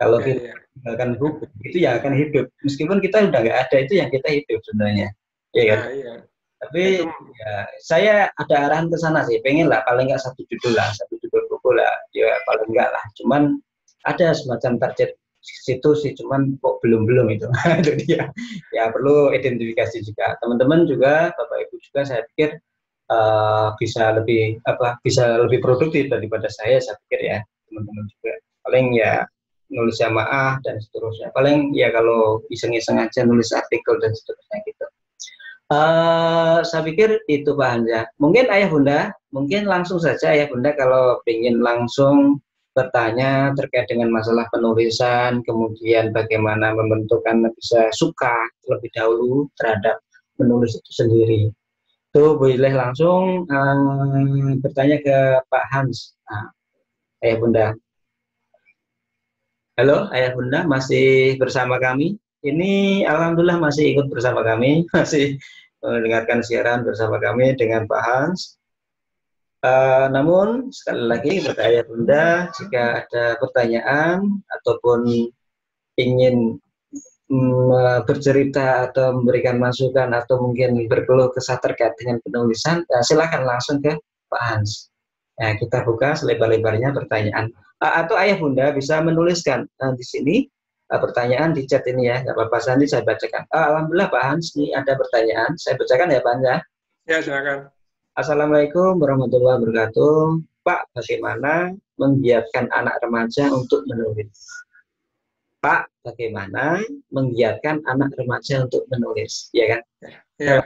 Kalau kita tinggalkan buku itu yang akan hidup. Meskipun kita udah nggak ada, itu yang kita hidup sebenarnya. Iya kan? Iya. Tapi ya, saya ada arahan ke sana sih, pengen lah paling nggak satu judul buku lah, ya paling nggak lah. Cuman ada semacam target situ sih, cuman kok belum itu. Itu dia. Ya perlu identifikasi juga. Teman-teman juga, Bapak Ibu juga, saya pikir bisa lebih produktif daripada saya pikir ya, teman-teman juga. Paling ya nulis jamaah dan seterusnya. Paling ya kalau iseng-iseng aja nulis artikel dan seterusnya gitu. Saya pikir itu Pak Hanja. Mungkin Ayah Bunda, mungkin langsung saja Ayah Bunda kalau ingin langsung bertanya terkait dengan masalah penulisan, kemudian bagaimana membentukkan bisa suka terlebih dahulu terhadap menulis itu sendiri. Itu boleh langsung bertanya ke Pak Hans. Ayah Bunda. Halo Ayah Bunda, masih bersama kami? Ini alhamdulillah masih ikut bersama kami, masih mendengarkan siaran bersama kami dengan Pak Hans. Namun sekali lagi kepada Ayah Bunda, jika ada pertanyaan ataupun ingin bercerita atau memberikan masukan atau mungkin berkeluh kesah terkait dengan penulisan, silakan langsung ke Pak Hans. Kita buka selebar-lebarnya pertanyaan. Atau Ayah Bunda bisa menuliskan di sini pertanyaan di chat ini ya, nggak apa-apa, nanti saya bacakan. Alhamdulillah Pak Hans, ini ada pertanyaan, saya bacakan ya Pak Hans ya. Ya, silakan. Assalamualaikum warahmatullahi wabarakatuh. Pak, bagaimana menggiatkan anak remaja untuk menulis? Pak, bagaimana menggiatkan anak remaja untuk menulis, ya kan? Ya.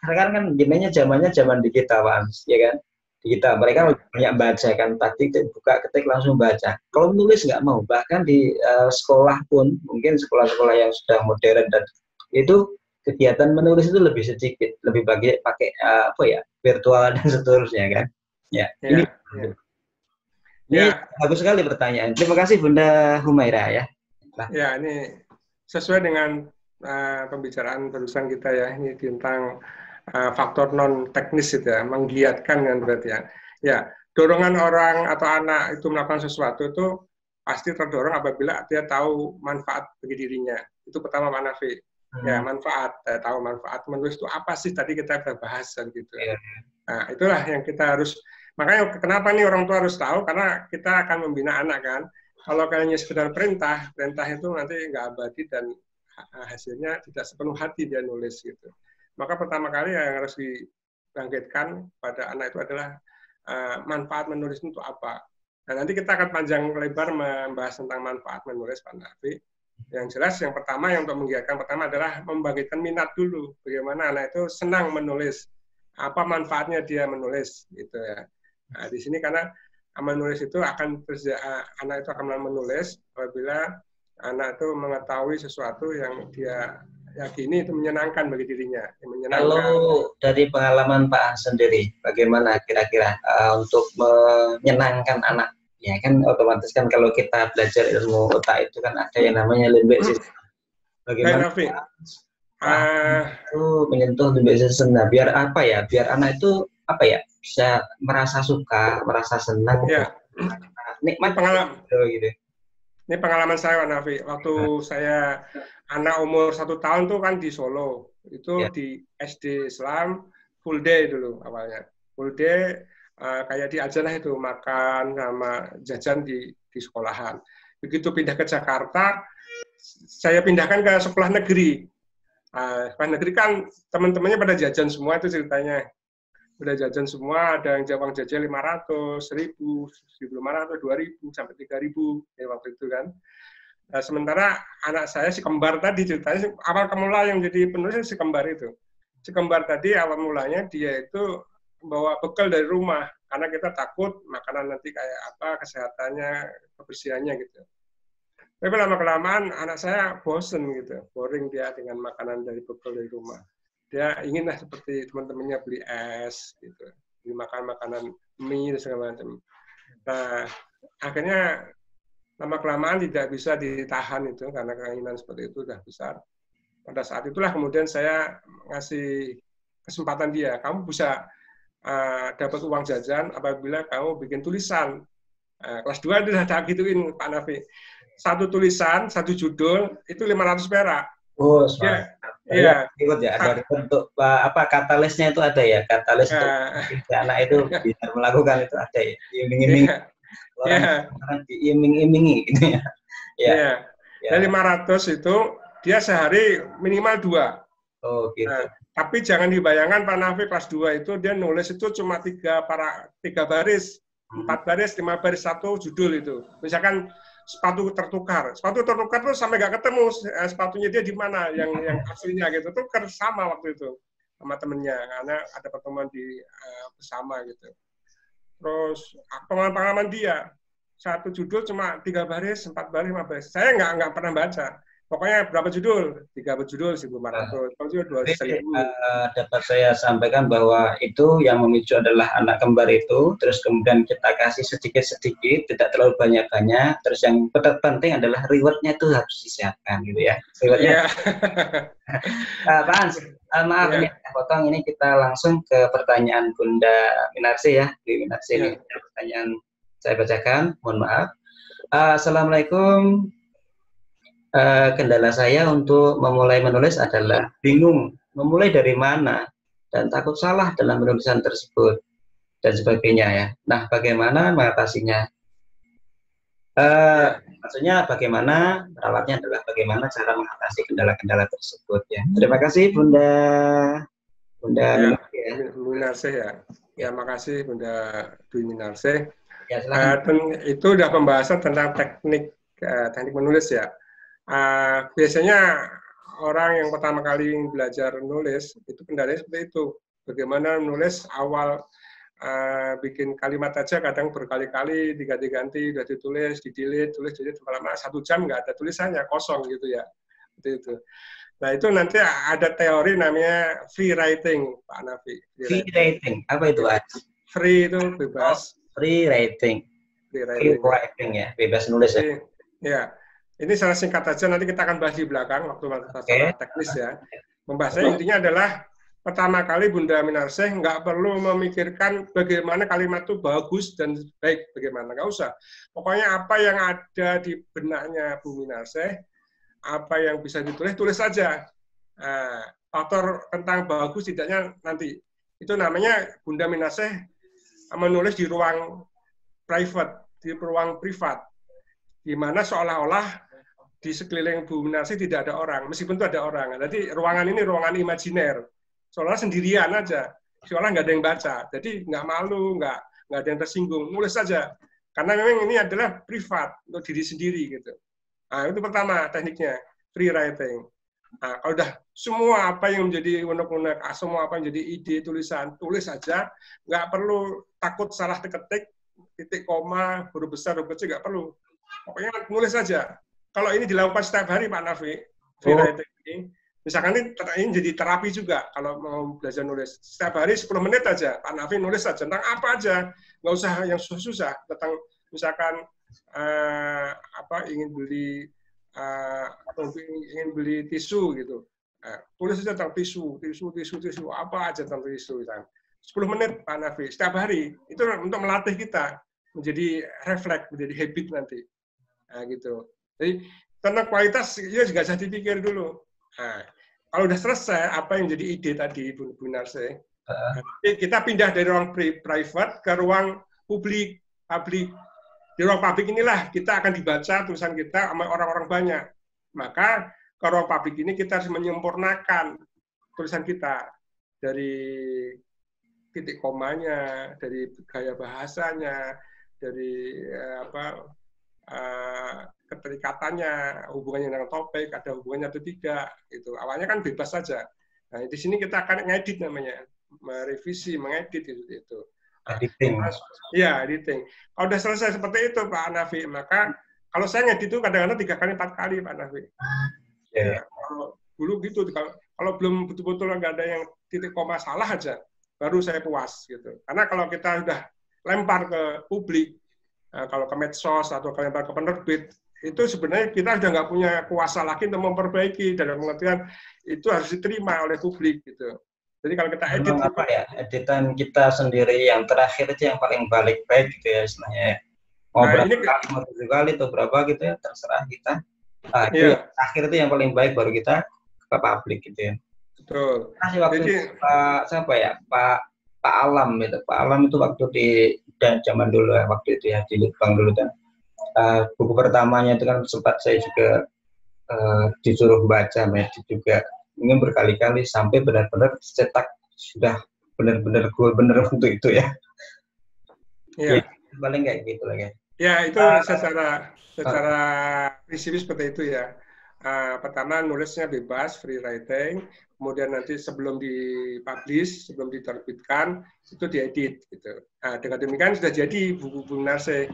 Sekarang kan gimana zaman digital Pak Hans, ya kan? Kita mereka banyak baca kan, tadi buka ketik langsung baca. Kalau menulis nggak mau, bahkan di sekolah pun mungkin sekolah-sekolah yang sudah modern dan itu kegiatan menulis itu lebih sedikit, lebih pakai virtual dan seterusnya kan. Ini bagus sekali pertanyaan. Terima kasih Bunda Humaira ya. Ya, ini sesuai dengan pembicaraan barusan kita ya, ini tentang faktor non teknis itu ya, menggiatkan kan berarti ya. Ya, dorongan orang atau anak itu melakukan sesuatu itu pasti terdorong apabila dia tahu manfaat bagi dirinya. Itu pertama Pak Nafi. Ya, manfaat, tahu manfaat menulis itu apa sih, tadi kita sudah bahas kan gitu. Iya. Nah, itulah yang kita harus, makanya kenapa nih orang tua harus tahu, karena kita akan membina anak kan. Kalau kayaknya sekedar perintah itu nanti nggak abadi dan hasilnya tidak sepenuh hati dia nulis gitu. Maka pertama kali yang harus dibangkitkan pada anak itu adalah manfaat menulis itu apa. Nah, nanti kita akan panjang lebar membahas tentang manfaat menulis, Pak Nafi. Yang jelas yang pertama yang untuk menggiatkan pertama adalah membangkitkan minat dulu. Bagaimana anak itu senang menulis. Apa manfaatnya dia menulis gitu ya. Nah, di sini karena menulis itu akan anak itu akan menulis apabila anak itu mengetahui sesuatu yang dia yakini itu menyenangkan bagi dirinya. Menyenangkan. Kalau dari pengalaman Pak Hans sendiri, bagaimana kira-kira untuk menyenangkan anak? Ya kan otomatis kan kalau kita belajar ilmu otak itu kan ada yang namanya limbic system. Bagaimana itu menyentuh limbic system? Nah, biar apa ya? Biar anak itu apa ya? Bisa merasa suka, merasa senang. Ya. Nikmat pengalaman. Gitu. Ini pengalaman saya, Pak Nafi. Waktu saya anak umur 1 tahun tuh kan di Solo, itu di SD Islam full day dulu awalnya. Full day kayak diajar lah itu makan sama jajan di sekolahan. Begitu pindah ke Jakarta, saya pindahkan ke sekolah negeri. Sekolah negeri kan teman-temannya pada jajan semua itu ceritanya. Udah jajan semua, ada yang uang jajan 500, 1000, 1500, 2000, sampai 3000 ya waktu itu kan. Nah, sementara anak saya si kembar tadi ceritanya, awal kemula yang jadi penulis si kembar itu. Si kembar tadi awal mulanya dia itu bawa bekal dari rumah, karena kita takut makanan nanti kayak apa, kesehatannya, kebersihannya gitu. Tapi lama-kelamaan anak saya bosen gitu, boring dia dengan makanan dari bekal dari rumah. Dia inginlah seperti teman-temannya beli es, gitu, beli makanan mie dan segala macam. Nah, akhirnya lama-kelamaan tidak bisa ditahan itu karena keinginan seperti itu sudah besar. Pada saat itulah kemudian saya ngasih kesempatan dia, kamu bisa dapat uang jajan apabila kamu bikin tulisan. Kelas 2 sudah tak gituin Pak Nafi. Satu tulisan, satu judul itu 500 perak. Oh, iya. Ikut ya, ada bentuk apa katalisnya itu ada ya, katalis untuk anak itu bisa melakukan itu ada ya, diiming-imingi, orang diiming-imingi gitu ya. Iya. Dari 500 itu dia sehari minimal 2. Oh gitu. Tapi jangan dibayangkan Pak Nafi kelas 2 itu dia nulis itu cuma 3 baris, 4 baris, 5 baris satu judul itu. Misalkan sepatu tertukar tuh sampai nggak ketemu sepatunya dia di mana yang aslinya gitu tuh sama waktu itu sama temennya karena ada pertemuan di bersama gitu. Terus pengalaman dia satu judul cuma 3 baris, 4 baris, 5 baris. Saya nggak pernah baca. Pokoknya berapa judul? 3 judul 1.500, kalau judul 2.000. Dapat saya sampaikan bahwa itu yang memicu adalah anak kembar itu, terus kemudian kita kasih sedikit-sedikit, tidak terlalu banyak-banyak, terus yang penting adalah rewardnya itu harus disiapkan gitu ya. Rewardnya. Pak Hans, maaf ini potong, ini kita langsung ke pertanyaan Bunda Minarsi ya. Di Minarsi ini pertanyaan saya bacakan, mohon maaf. Assalamualaikum. Kendala saya untuk memulai menulis adalah bingung memulai dari mana dan takut salah dalam penulisan tersebut dan sebagainya ya. Nah, bagaimana mengatasinya? Maksudnya bagaimana merawatnya adalah bagaimana cara mengatasi kendala-kendala tersebut ya. Terima kasih Bunda Minarsih ya. Ya, makasih Bunda Dwi Minarsih. Ya, itu udah pembahasan tentang teknik menulis ya. Biasanya orang yang pertama kali belajar nulis itu kendalanya seperti itu. Bagaimana nulis awal bikin kalimat aja kadang berkali-kali diganti-ganti, udah ditulis, di-delete, tulis lama 1 jam nggak ada tulisannya, kosong gitu ya. Seperti itu. Nah itu nanti ada teori namanya free writing, Pak Nafi. Free writing, apa itu? Free itu bebas. Free writing. Free writing ya, bebas nulis ya. Ya. Ini secara singkat saja, nanti kita akan bahas di belakang waktu masalah teknis ya. Membahasnya intinya adalah pertama kali Bunda Minarsih nggak perlu memikirkan bagaimana kalimat itu bagus dan baik bagaimana, nggak usah. Pokoknya apa yang ada di benaknya Bu Minarsih, apa yang bisa ditulis, tulis saja. Faktor tentang bagus tidaknya nanti. Itu namanya Bunda Minaseh menulis di ruang private, di ruang privat, di mana seolah-olah di sekeliling Bu Minaseh tidak ada orang, meskipun itu ada orang. Jadi ruangan ini ruangan imajiner, seolah sendirian aja, seolah nggak ada yang baca. Jadi nggak malu, nggak ada yang tersinggung, nulis saja. Karena memang ini adalah privat untuk diri sendiri gitu. Nah, itu pertama tekniknya, free writing. Nah, kalau udah semua apa yang menjadi unek-unek, semua apa yang jadi ide tulisan, tulis saja, nggak perlu takut salah ketik, titik koma, huruf besar, huruf kecil, nggak perlu. Pokoknya nulis saja. Kalau ini dilakukan setiap hari, Pak Nafi, free writing ini, misalkan ini jadi terapi juga, kalau mau belajar nulis. Setiap hari 10 menit aja, Pak Nafi nulis saja, tentang apa aja, nggak usah yang susah-susah, tentang misalkan ingin beli atau ingin beli tisu gitu, tulis saja tentang tisu, apa aja tentang tisu. 10 menit Pak Nafi, setiap hari, itu untuk melatih kita menjadi refleks, menjadi habit nanti. Nah, gitu. Jadi tentang kualitas ya juga bisa dipikir dulu. Nah, kalau udah selesai apa yang jadi ide tadi Bu Minaseh, kita pindah dari ruang private ke ruang publik. Di ruang publik inilah kita akan dibaca tulisan kita sama orang-orang banyak. Maka ke ruang publik ini kita harus menyempurnakan tulisan kita dari titik komanya, dari gaya bahasanya, dari keterikatannya, hubungannya dengan topik, ada hubungannya atau tidak. Itu awalnya kan bebas saja. Nah, di sini kita akan ngedit namanya, merevisi, mengedit itu. Editing. Ya, editing. Kalau sudah selesai seperti itu, Pak Nafi, maka kalau saya ngedit itu kadang-kadang 3 kali, 4 kali, Pak Nafi. Ya, kalau dulu gitu, kalau belum betul-betul nggak ada yang titik koma salah aja, baru saya puas gitu. Karena kalau kita sudah lempar ke publik, kalau ke medsos atau lempar ke penerbit, itu sebenarnya kita sudah nggak punya kuasa lagi untuk memperbaiki, dalam pengertian itu harus diterima oleh publik gitu. Jadi kalau kita edit apa ya, editan kita sendiri yang terakhir itu yang paling baik gitu ya istilahnya. Mau berapa kali atau berapa gitu ya, terserah kita. Nah, itu akhir itu yang paling baik baru kita ke publik gitu ya. Betul. Kasih waktu Pak Alam itu. Pak Alam itu waktu di zaman dulu ya, waktu itu ya di Litbang dulu kan. Buku pertamanya itu kan sempat saya juga disuruh baca, medit juga. Ingin berkali-kali sampai benar-benar cetak sudah benar-benar goal benar untuk itu ya. Iya. Ya, paling kayak gitu lagi. Ya, itu secara prinsip seperti itu ya. Pertama nulisnya bebas, free writing, kemudian nanti sebelum dipublish, sebelum diterbitkan itu diedit gitu. Nah, dengan demikian sudah jadi buku Bu Minaseh.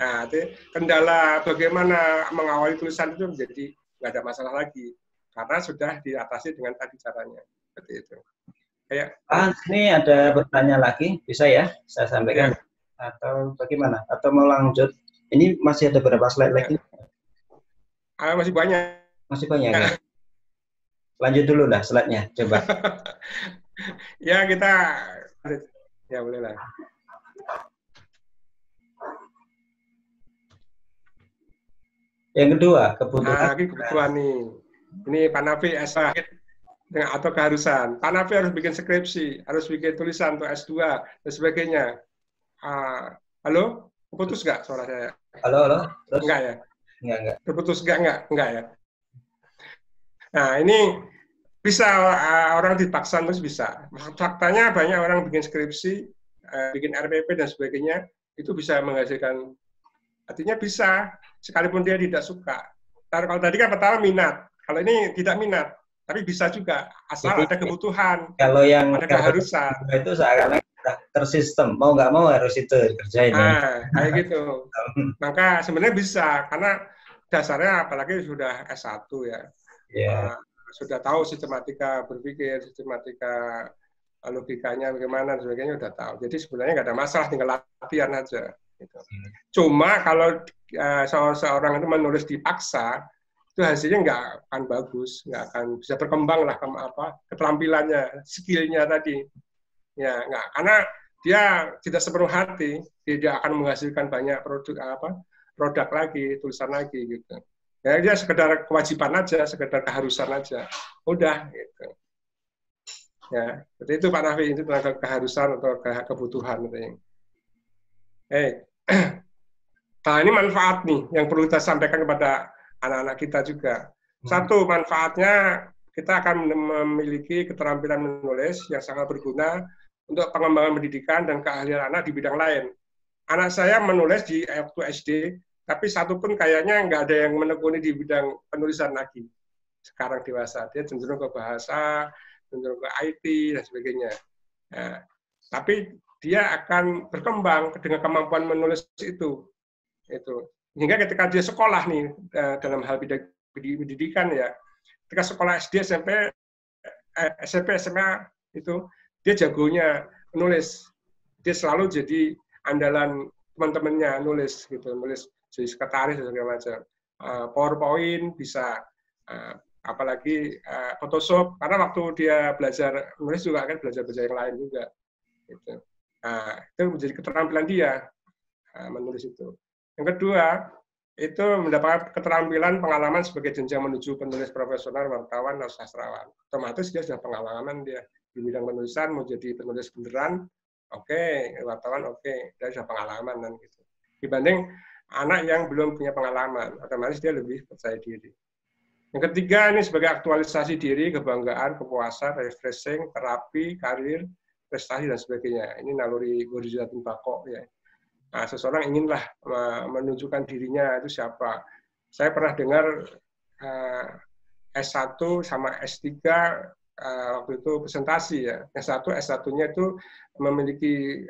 Nah, kendala bagaimana mengawali tulisan itu menjadi nggak ada masalah lagi karena sudah diatasi dengan tadi caranya seperti itu. Kayak ini ada bertanya lagi, bisa ya saya sampaikan atau bagaimana? Atau mau lanjut? Ini masih ada berapa slide lagi? Masih banyak. Masih banyak ya? Lanjut dulu lah slide-nya, coba. Ya, kita ya boleh lah. Yang kedua, kebutuhan. Kebutuhan nih. Ini Pak Nafi S1 atau keharusan. Pak Nafi harus bikin skripsi, harus bikin tulisan untuk S2 dan sebagainya. Halo? Putus nggak suara saya? Halo? Terus? Enggak ya? Enggak. Terputus enggak ya? Nah, ini bisa orang dipaksa terus bisa. Faktanya banyak orang bikin skripsi, bikin RPP dan sebagainya, itu bisa menghasilkan, artinya bisa, sekalipun dia tidak suka. Kalau tadi kan pertama minat, kalau ini tidak minat, tapi bisa juga, asal ada kebutuhan, kalau yang ada keharusan. Itu seakan-akan tersistem, mau nggak mau harus itu dikerjain. Kayak gitu. Maka sebenarnya bisa, karena dasarnya apalagi sudah S1 ya. Sudah tahu sistematika berpikir, sistematika logikanya bagaimana dan sebagainya sudah tahu. Jadi sebenarnya nggak ada masalah, tinggal latihan aja. Gitu. Cuma kalau seorang itu menulis dipaksa, itu hasilnya nggak akan bagus, nggak akan bisa berkembang lah keterampilannya, skillnya tadi. Ya, nggak, karena dia tidak sepenuh hati, dia akan menghasilkan banyak produk lagi, tulisan lagi gitu. Ya dia sekedar kewajiban aja, sekedar keharusan aja. Udah gitu. Ya, seperti itu Pak Nafi, itu tentang keharusan atau kebutuhan gitu. Nah, ini manfaat nih yang perlu kita sampaikan kepada anak-anak kita juga. Satu, manfaatnya kita akan memiliki keterampilan menulis yang sangat berguna untuk pengembangan pendidikan dan keahlian anak di bidang lain. Anak saya menulis di waktu SD, tapi satu pun kayaknya nggak ada yang menekuni di bidang penulisan lagi. Sekarang dewasa, dia cenderung ke bahasa, cenderung ke IT, dan sebagainya. Nah, tapi dia akan berkembang dengan kemampuan menulis itu. Hingga ketika dia sekolah nih, dalam hal pendidikan ya, ketika sekolah SD, SMP, SMA, itu dia jagonya menulis. Dia selalu jadi andalan teman-temannya nulis gitu, nulis jadi sekretaris dan segala macam. PowerPoint bisa, apalagi Photoshop, karena waktu dia belajar menulis juga akan belajar yang lain juga. Gitu. Itu menjadi keterampilan dia menulis itu. Yang kedua, itu mendapat keterampilan pengalaman sebagai jenjang menuju penulis profesional, wartawan, atau sastrawan. Otomatis dia sudah pengalaman dia di bidang penulisan, mau jadi penulis beneran, oke, wartawan oke, dia sudah pengalaman kan gitu. Dibanding anak yang belum punya pengalaman, otomatis dia lebih percaya diri. Yang ketiga, ini sebagai aktualisasi diri, kebanggaan, kepuasan, refreshing, terapi, karir, prestasi, dan sebagainya. Ini naluri Ghorzatul Baqo ya. Nah, seseorang inginlah menunjukkan dirinya itu siapa. Saya pernah dengar S1 sama S3 waktu itu presentasi ya. S1, S1-nya itu memiliki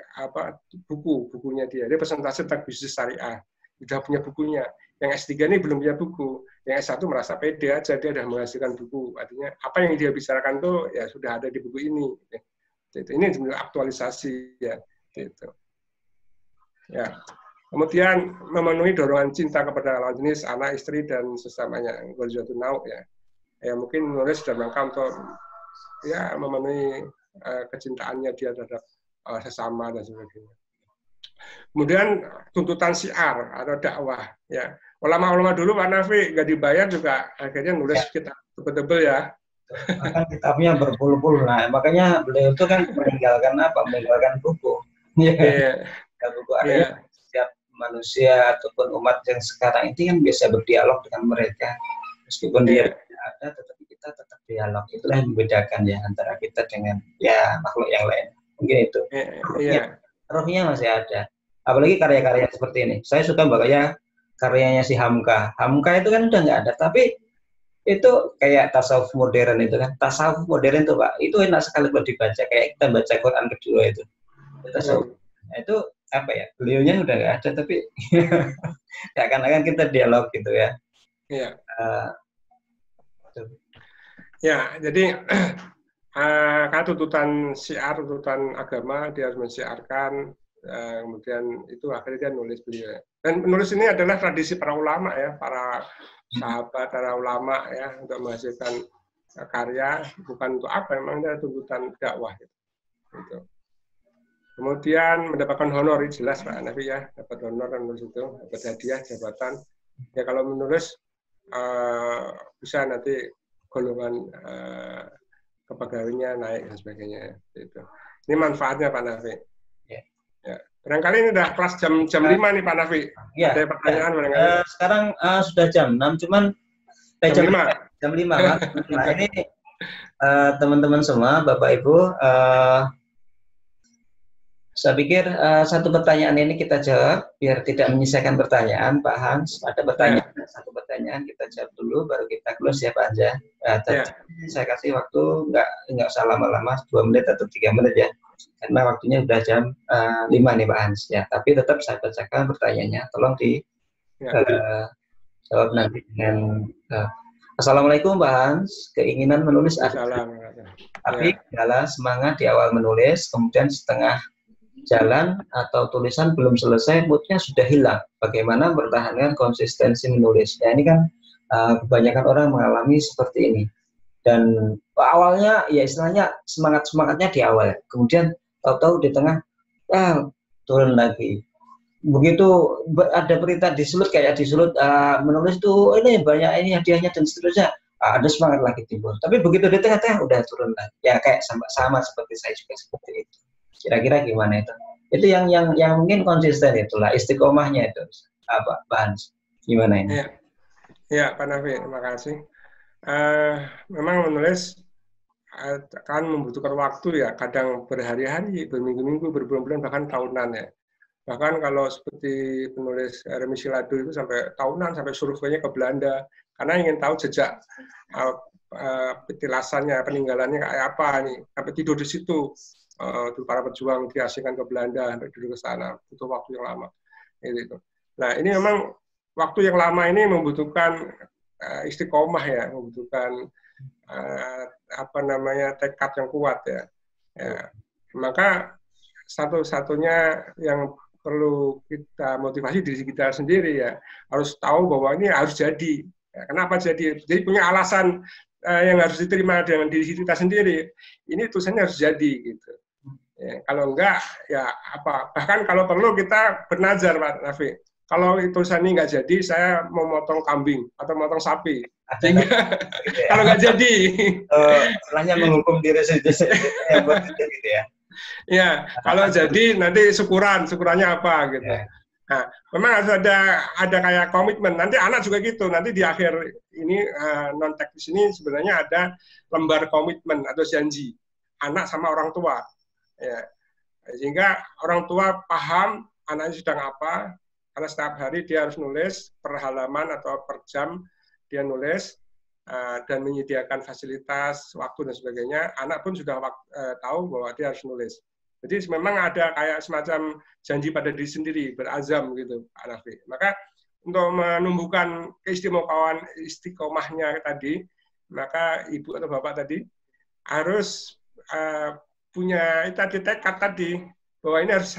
bukunya dia. Dia presentasi tentang bisnis syariah. Sudah punya bukunya. Yang S3 ini belum punya buku. Yang S1 merasa pede aja, dia sudah menghasilkan buku. Artinya apa yang dia bicarakan itu ya sudah ada di buku ini. Ini sebenarnya aktualisasi ya. Gitu. Ya. Kemudian memenuhi dorongan cinta kepada lawan jenis, anak, istri, dan sesamanya. Ghorzatul Nauk ya. Ya mungkin menulis dalam rangka untuk ya memenuhi kecintaannya dia terhadap sesama dan sebagainya. Kemudian tuntutan syiar atau dakwah ya. Ulama-ulama dulu Pak Nafi nggak dibayar juga akhirnya nulis kitab tebel-tebel ya. Bahkan kitabnya berpuluh-puluh. Nah, makanya beliau itu kan meninggalkan buku. Iya. Buku akhirnya setiap manusia ataupun umat yang sekarang ini kan bisa berdialog dengan mereka. Meskipun dia tidak ada, tetapi kita tetap dialog. Itulah yang membedakan ya antara kita dengan ya makhluk yang lain. Mungkin itu. Rohnya masih ada. Apalagi karya-karya seperti ini. Saya suka makanya karyanya si Hamka. Hamka itu kan udah nggak ada, tapi itu kayak tasawuf modern itu kan. Tasawuf modern tuh Pak, itu enak sekali kalau dibaca. Kayak kita baca Quran kedua itu. Tasawuf. Nah, itu apa ya? Beliaunya udah nggak ada, tapi seakan-akan kita dialog gitu ya. Iya. Ya, jadi karena tuntutan syiar, tuntutan agama, dia harus mensiarkan, kemudian itu akhirnya dia nulis beliau. Dan menulis ini adalah tradisi para ulama ya, para sahabat, para ulama ya, untuk menghasilkan karya, bukan untuk apa, memang dia tuntutan dakwah gitu. Kemudian mendapatkan honor, jelas Pak Nafi ya, dapat honor dan menulis itu, dapat hadiah, jabatan. Ya kalau menulis bisa nanti golongan kepegawaiannya naik dan sebagainya. Gitu. Ini manfaatnya Pak Nafi. Ya. Barangkali ini udah kelas jam 5 nih Pak Nafi. Ya. Ada pertanyaan barangkali. Sekarang sudah jam 6, cuman jam 5. Jam 5 Mas. Nah ini teman-teman semua, Bapak Ibu, saya pikir satu pertanyaan ini kita jawab biar tidak menyisakan pertanyaan, Pak Hans. Ada pertanyaan, satu pertanyaan kita jawab dulu, baru kita close ya Pak Anja. Saya kasih waktu nggak usah lama-lama, 2 menit atau 3 menit ya, karena waktunya sudah jam 5 nih Pak Hans ya. Tapi tetap saya bacakan pertanyaannya, tolong jawab nanti dengan Assalamualaikum Pak Hans, keinginan menulis ada, tapi adalah semangat di awal menulis, kemudian setengah jalan atau tulisan belum selesai, moodnya sudah hilang. Bagaimana mempertahankan konsistensi menulis? Ya ini kan kebanyakan orang mengalami seperti ini. Dan awalnya ya istilahnya semangatnya di awal, kemudian tahu-tahu di tengah turun lagi. begitu ada perintah disulut kayak disulut menulis tuh ini banyak ini hadiahnya dan seterusnya, ada semangat lagi timbul. Tapi begitu di tengah-tengah udah turun lagi. Ya kayak sama seperti saya juga seperti itu. Kira-kira gimana itu? Itu yang mungkin konsisten itulah istiqomahnya itu. Apa Pak Hans? Gimana ini? Ya, Pak Nafi, terima kasih. Memang menulis kan membutuhkan waktu ya, kadang berhari-hari, berminggu-minggu, berbulan-bulan, bahkan tahunan ya. Bahkan kalau seperti penulis Remi Silado itu sampai tahunan, sampai surveinya ke Belanda, karena ingin tahu jejak petilasannya, peninggalannya kayak apa nih, sampai tidur di situ. Para pejuang diasingkan ke Belanda, sampai dulu ke sana, butuh waktu yang lama. Gitu. Nah, ini memang waktu yang lama ini membutuhkan istiqomah ya, membutuhkan tekad yang kuat ya. Maka satu-satunya yang perlu kita motivasi diri kita sendiri ya, harus tahu bahwa ini harus jadi. Ya, kenapa jadi? Jadi punya alasan yang harus diterima dengan diri kita sendiri. Ini tulisannya harus jadi gitu. Ya, kalau enggak ya apa? Bahkan kalau perlu kita bernazar, Pak Nafi. Kalau tulisan ini nggak jadi, saya mau motong kambing atau motong sapi. Sehingga kalau nggak jadi, hanya menghukum diri sendiri gitu ya. Ya, kalau jadi nanti syukurannya apa gitu. Yeah. Nah, memang harus ada kayak komitmen. Nanti anak juga gitu. Nanti di akhir ini non teknis ini sebenarnya ada lembar komitmen atau janji anak sama orang tua. Ya, sehingga orang tua paham anaknya sedang apa. Karena setiap hari dia harus nulis per halaman atau per jam dia nulis dan menyediakan fasilitas, waktu dan sebagainya. Anak pun sudah tahu bahwa dia harus nulis. Jadi memang ada kayak semacam janji pada diri sendiri, berazam gitu, Pak Nafi. Maka untuk menumbuhkan istiqomahnya tadi, maka ibu atau bapak tadi harus punya tekad tadi, bahwa ini harus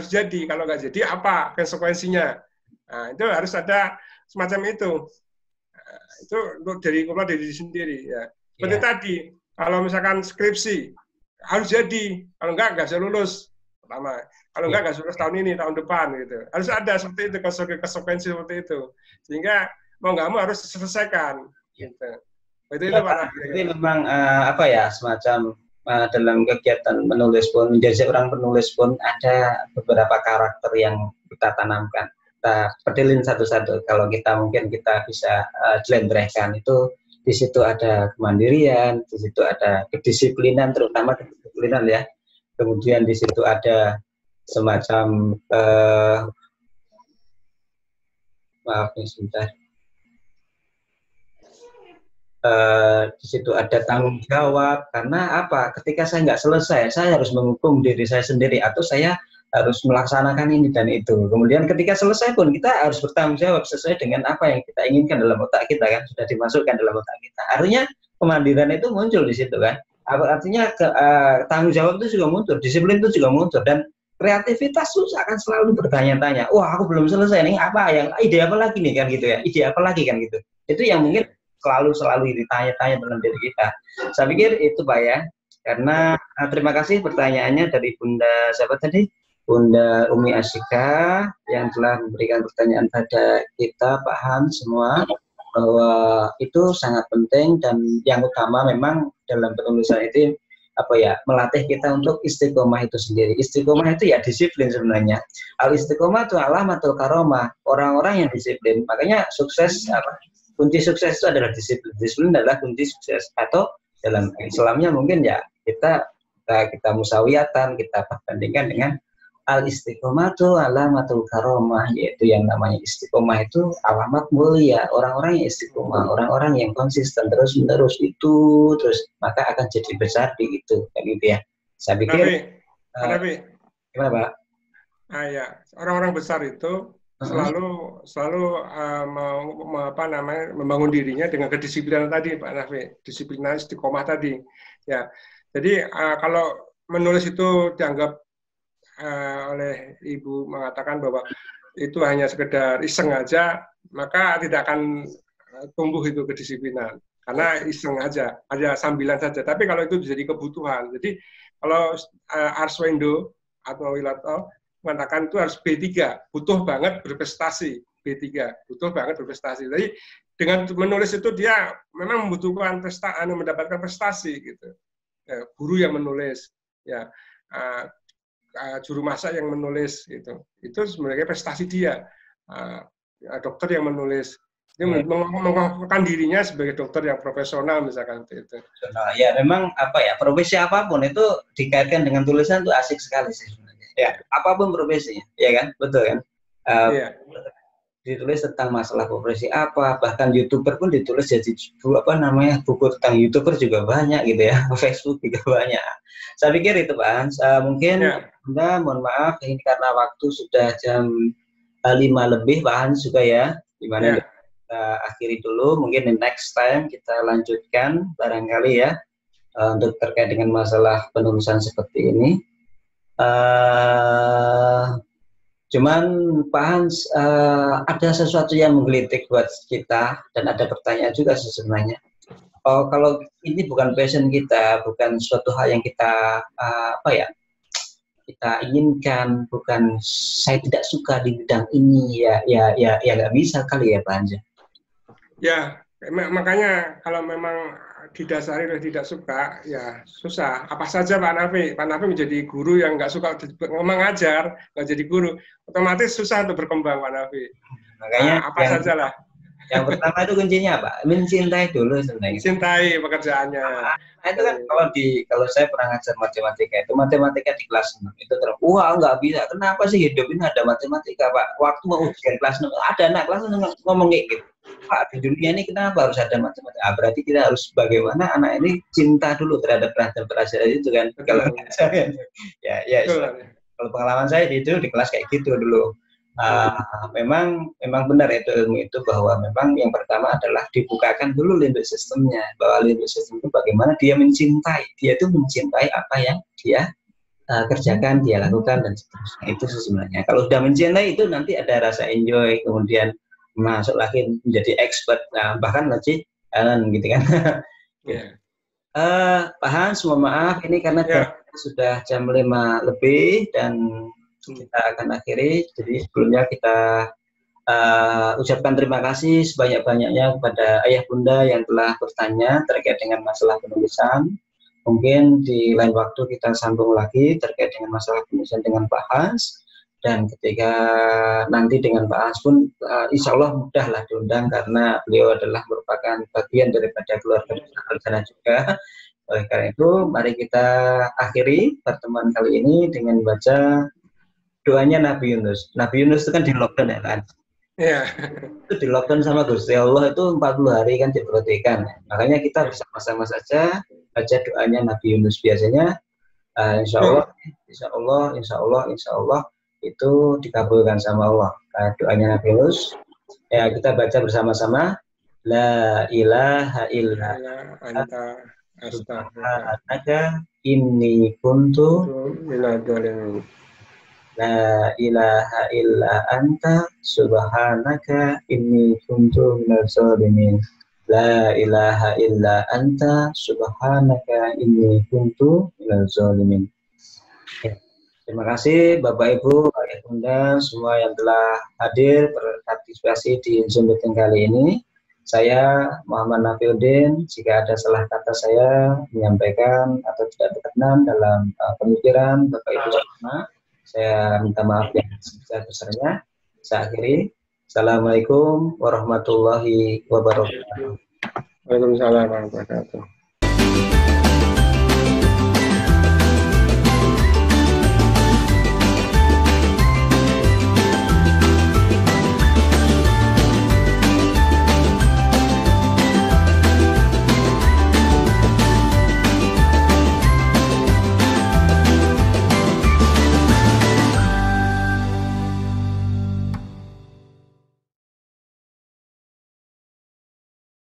jadi. Kalau nggak jadi, apa konsekuensinya? Nah, itu harus ada semacam itu. Itu untuk dari diri sendiri. Ya. Seperti tadi, kalau misalkan skripsi, harus jadi. Kalau nggak bisa lulus. Pertama. Kalau nggak lulus tahun ini, tahun depan. Gitu. Harus ada seperti itu, konsekuensi seperti itu. Sehingga mau nggak mau harus diselesaikan. Gitu. Itu memang semacam dalam kegiatan menulis pun, menjadi orang penulis pun ada beberapa karakter yang kita tanamkan. Kita pedilin satu-satu. Kalau mungkin kita bisa jelentrehkan itu, di situ ada kemandirian, di situ ada kedisiplinan, terutama kedisiplinan ya. Kemudian di situ ada semacam di situ ada tanggung jawab, karena apa? Ketika saya nggak selesai, saya harus menghukum diri saya sendiri, atau saya harus melaksanakan ini dan itu. Kemudian ketika selesai pun kita harus bertanggung jawab sesuai dengan apa yang kita inginkan dalam otak kita, kan sudah dimasukkan dalam otak kita. Artinya kemandirian itu muncul di situ, kan. Artinya tanggung jawab itu juga muncul, disiplin itu juga muncul, dan kreativitas itu akan selalu bertanya-tanya. Wah, aku belum selesai nih, ide apa lagi nih, kan gitu ya? Ide apa lagi, kan gitu. Itu yang mungkin selalu ditanya-tanya dalam diri kita. Saya pikir itu Pak ya, karena terima kasih pertanyaannya dari Bunda siapa tadi? Bunda Umi Asyika yang telah memberikan pertanyaan pada kita, Pak Hans semua, bahwa itu sangat penting, dan yang utama memang dalam penulisan itu melatih kita untuk istiqomah itu sendiri. Istiqomah itu ya disiplin sebenarnya. Al-istiqomah itu alamatul karomah, orang-orang yang disiplin. Makanya sukses kunci sukses itu adalah disiplin. Disiplin adalah kunci sukses. Atau dalam Islamnya mungkin ya kita musawiyatan, kita perbandingkan dengan al-istiqomatu alamatul karomah, yaitu yang namanya istiqomah itu alamat mulia. Orang-orang yang istiqomah, orang-orang yang konsisten terus-menerus itu terus, maka akan jadi besar di itu, kayak gitu ya. Saya pikir gimana Pak? Ya, orang-orang besar itu selalu membangun dirinya dengan kedisiplinan tadi, Pak Nafi, disiplinan istiqomah tadi. Ya, jadi kalau menulis itu dianggap oleh Ibu mengatakan bahwa itu hanya sekedar iseng aja, maka tidak akan tumbuh itu kedisiplinan. Karena iseng aja, ada sambilan saja. Tapi kalau itu jadi kebutuhan. Jadi kalau Arswendo atau Wilato mengatakan itu harus B3, butuh banget berprestasi, B3, butuh banget berprestasi. Jadi dengan menulis itu dia memang membutuhkan mendapatkan prestasi gitu. Ya, guru yang menulis, ya juru masak yang menulis itu sebenarnya prestasi dia. Dokter yang menulis, dia mengakukan dirinya sebagai dokter yang profesional misalkan itu. Ya memang profesi apapun itu dikaitkan dengan tulisan itu asik sekali sih sebenarnya. Ya apapun profesinya, ya kan, betul kan. Iya. Ditulis tentang masalah profesi apa, bahkan YouTuber pun ditulis jadi buku tentang YouTuber juga banyak gitu ya, Facebook juga banyak. Saya pikir itu Pak Hans, mungkin Anda mohon maaf ini karena waktu sudah jam 5 lebih Pak Hans juga ya, dimana kita akhiri dulu, mungkin the next time kita lanjutkan barangkali ya untuk terkait dengan masalah penulisan seperti ini. Cuman Pak Hans ada sesuatu yang menggelitik buat kita dan ada pertanyaan juga sebenarnya. Kalau ini bukan passion kita, bukan suatu hal yang kita kita inginkan, bukan saya tidak suka di bidang ini, ya nggak bisa kali ya Pak Hans. Ya, makanya kalau memang didasari oleh tidak suka, ya susah. Apa saja Pak Nafi? Pak Nafi menjadi guru yang nggak suka mengajar, nggak jadi guru, otomatis susah untuk berkembang Pak Nafi. Makanya apa saja lah. Yang pertama itu kuncinya Pak, mencintai dulu sebenarnya. Cintai pekerjaannya. Nah itu kan kalau saya pernah ngajar matematika di kelas 6 itu wah nggak bisa. Kenapa sih hidup ini ada matematika Pak? Waktu mau ujian kelas 6 ada anak kelas 6 ngomong kayak gitu. Pak, di dunia ini kenapa harus ada matematika? Berarti kita harus bagaimana anak ini cinta dulu terhadap pelajaran itu kan. Kalau kalau pengalaman saya itu di kelas kayak gitu dulu. Memang benar itu ilmu itu bahwa memang yang pertama adalah dibukakan dulu limbic sistemnya, bahwa limbic sistem itu bagaimana dia itu mencintai apa yang dia kerjakan, dia lakukan dan seterusnya. Itu sebenarnya kalau sudah mencintai itu nanti ada rasa enjoy, kemudian masuk lagi menjadi expert, bahkan lagi gitu kan. Pak Hans, mohon maaf ini karena sudah jam 5 lebih dan kita akan akhiri. Jadi sebelumnya kita ucapkan terima kasih sebanyak-banyaknya kepada ayah bunda yang telah bertanya terkait dengan masalah penulisan. Mungkin di lain waktu kita sambung lagi terkait dengan masalah penulisan dengan Pak Hans. Dan ketika nanti dengan Pak Hans pun insya Allah mudahlah diundang karena beliau adalah merupakan bagian daripada keluarga Al-Jannah juga. Oleh karena itu mari kita akhiri pertemuan kali ini dengan baca doanya Nabi Yunus. Nabi Yunus itu kan di lockdown ya kan? Iya. Itu di lockdown sama Gusti Allah itu 40 hari kan diperhatikan. Makanya kita bersama-sama saja baca doanya Nabi Yunus biasanya. Insya Allah itu dikabulkan sama Allah. Doanya Nabi Yunus. Ya kita baca bersama-sama. La ilaha illa anta astaghfiruka inni kuntu minadz dzalimin. La ilaha illa anta subhanaka inni kuntu minadz dzalimin. La ilaha illa anta subhanaka inni kuntu minadz dzalimin. Terima kasih Bapak Ibu, Ayah Bunda semua yang telah hadir berpartisipasi di Zoom meeting kali ini. Saya Muhammad Nafiuddin, jika ada salah kata saya menyampaikan atau tidak berkenan dalam pemikiran Bapak Ibu semua, saya minta maaf yang sebesar-besarnya. Saya akhiri. Assalamualaikum warahmatullahi wabarakatuh. Waalaikumsalam warahmatullahi wabarakatuh.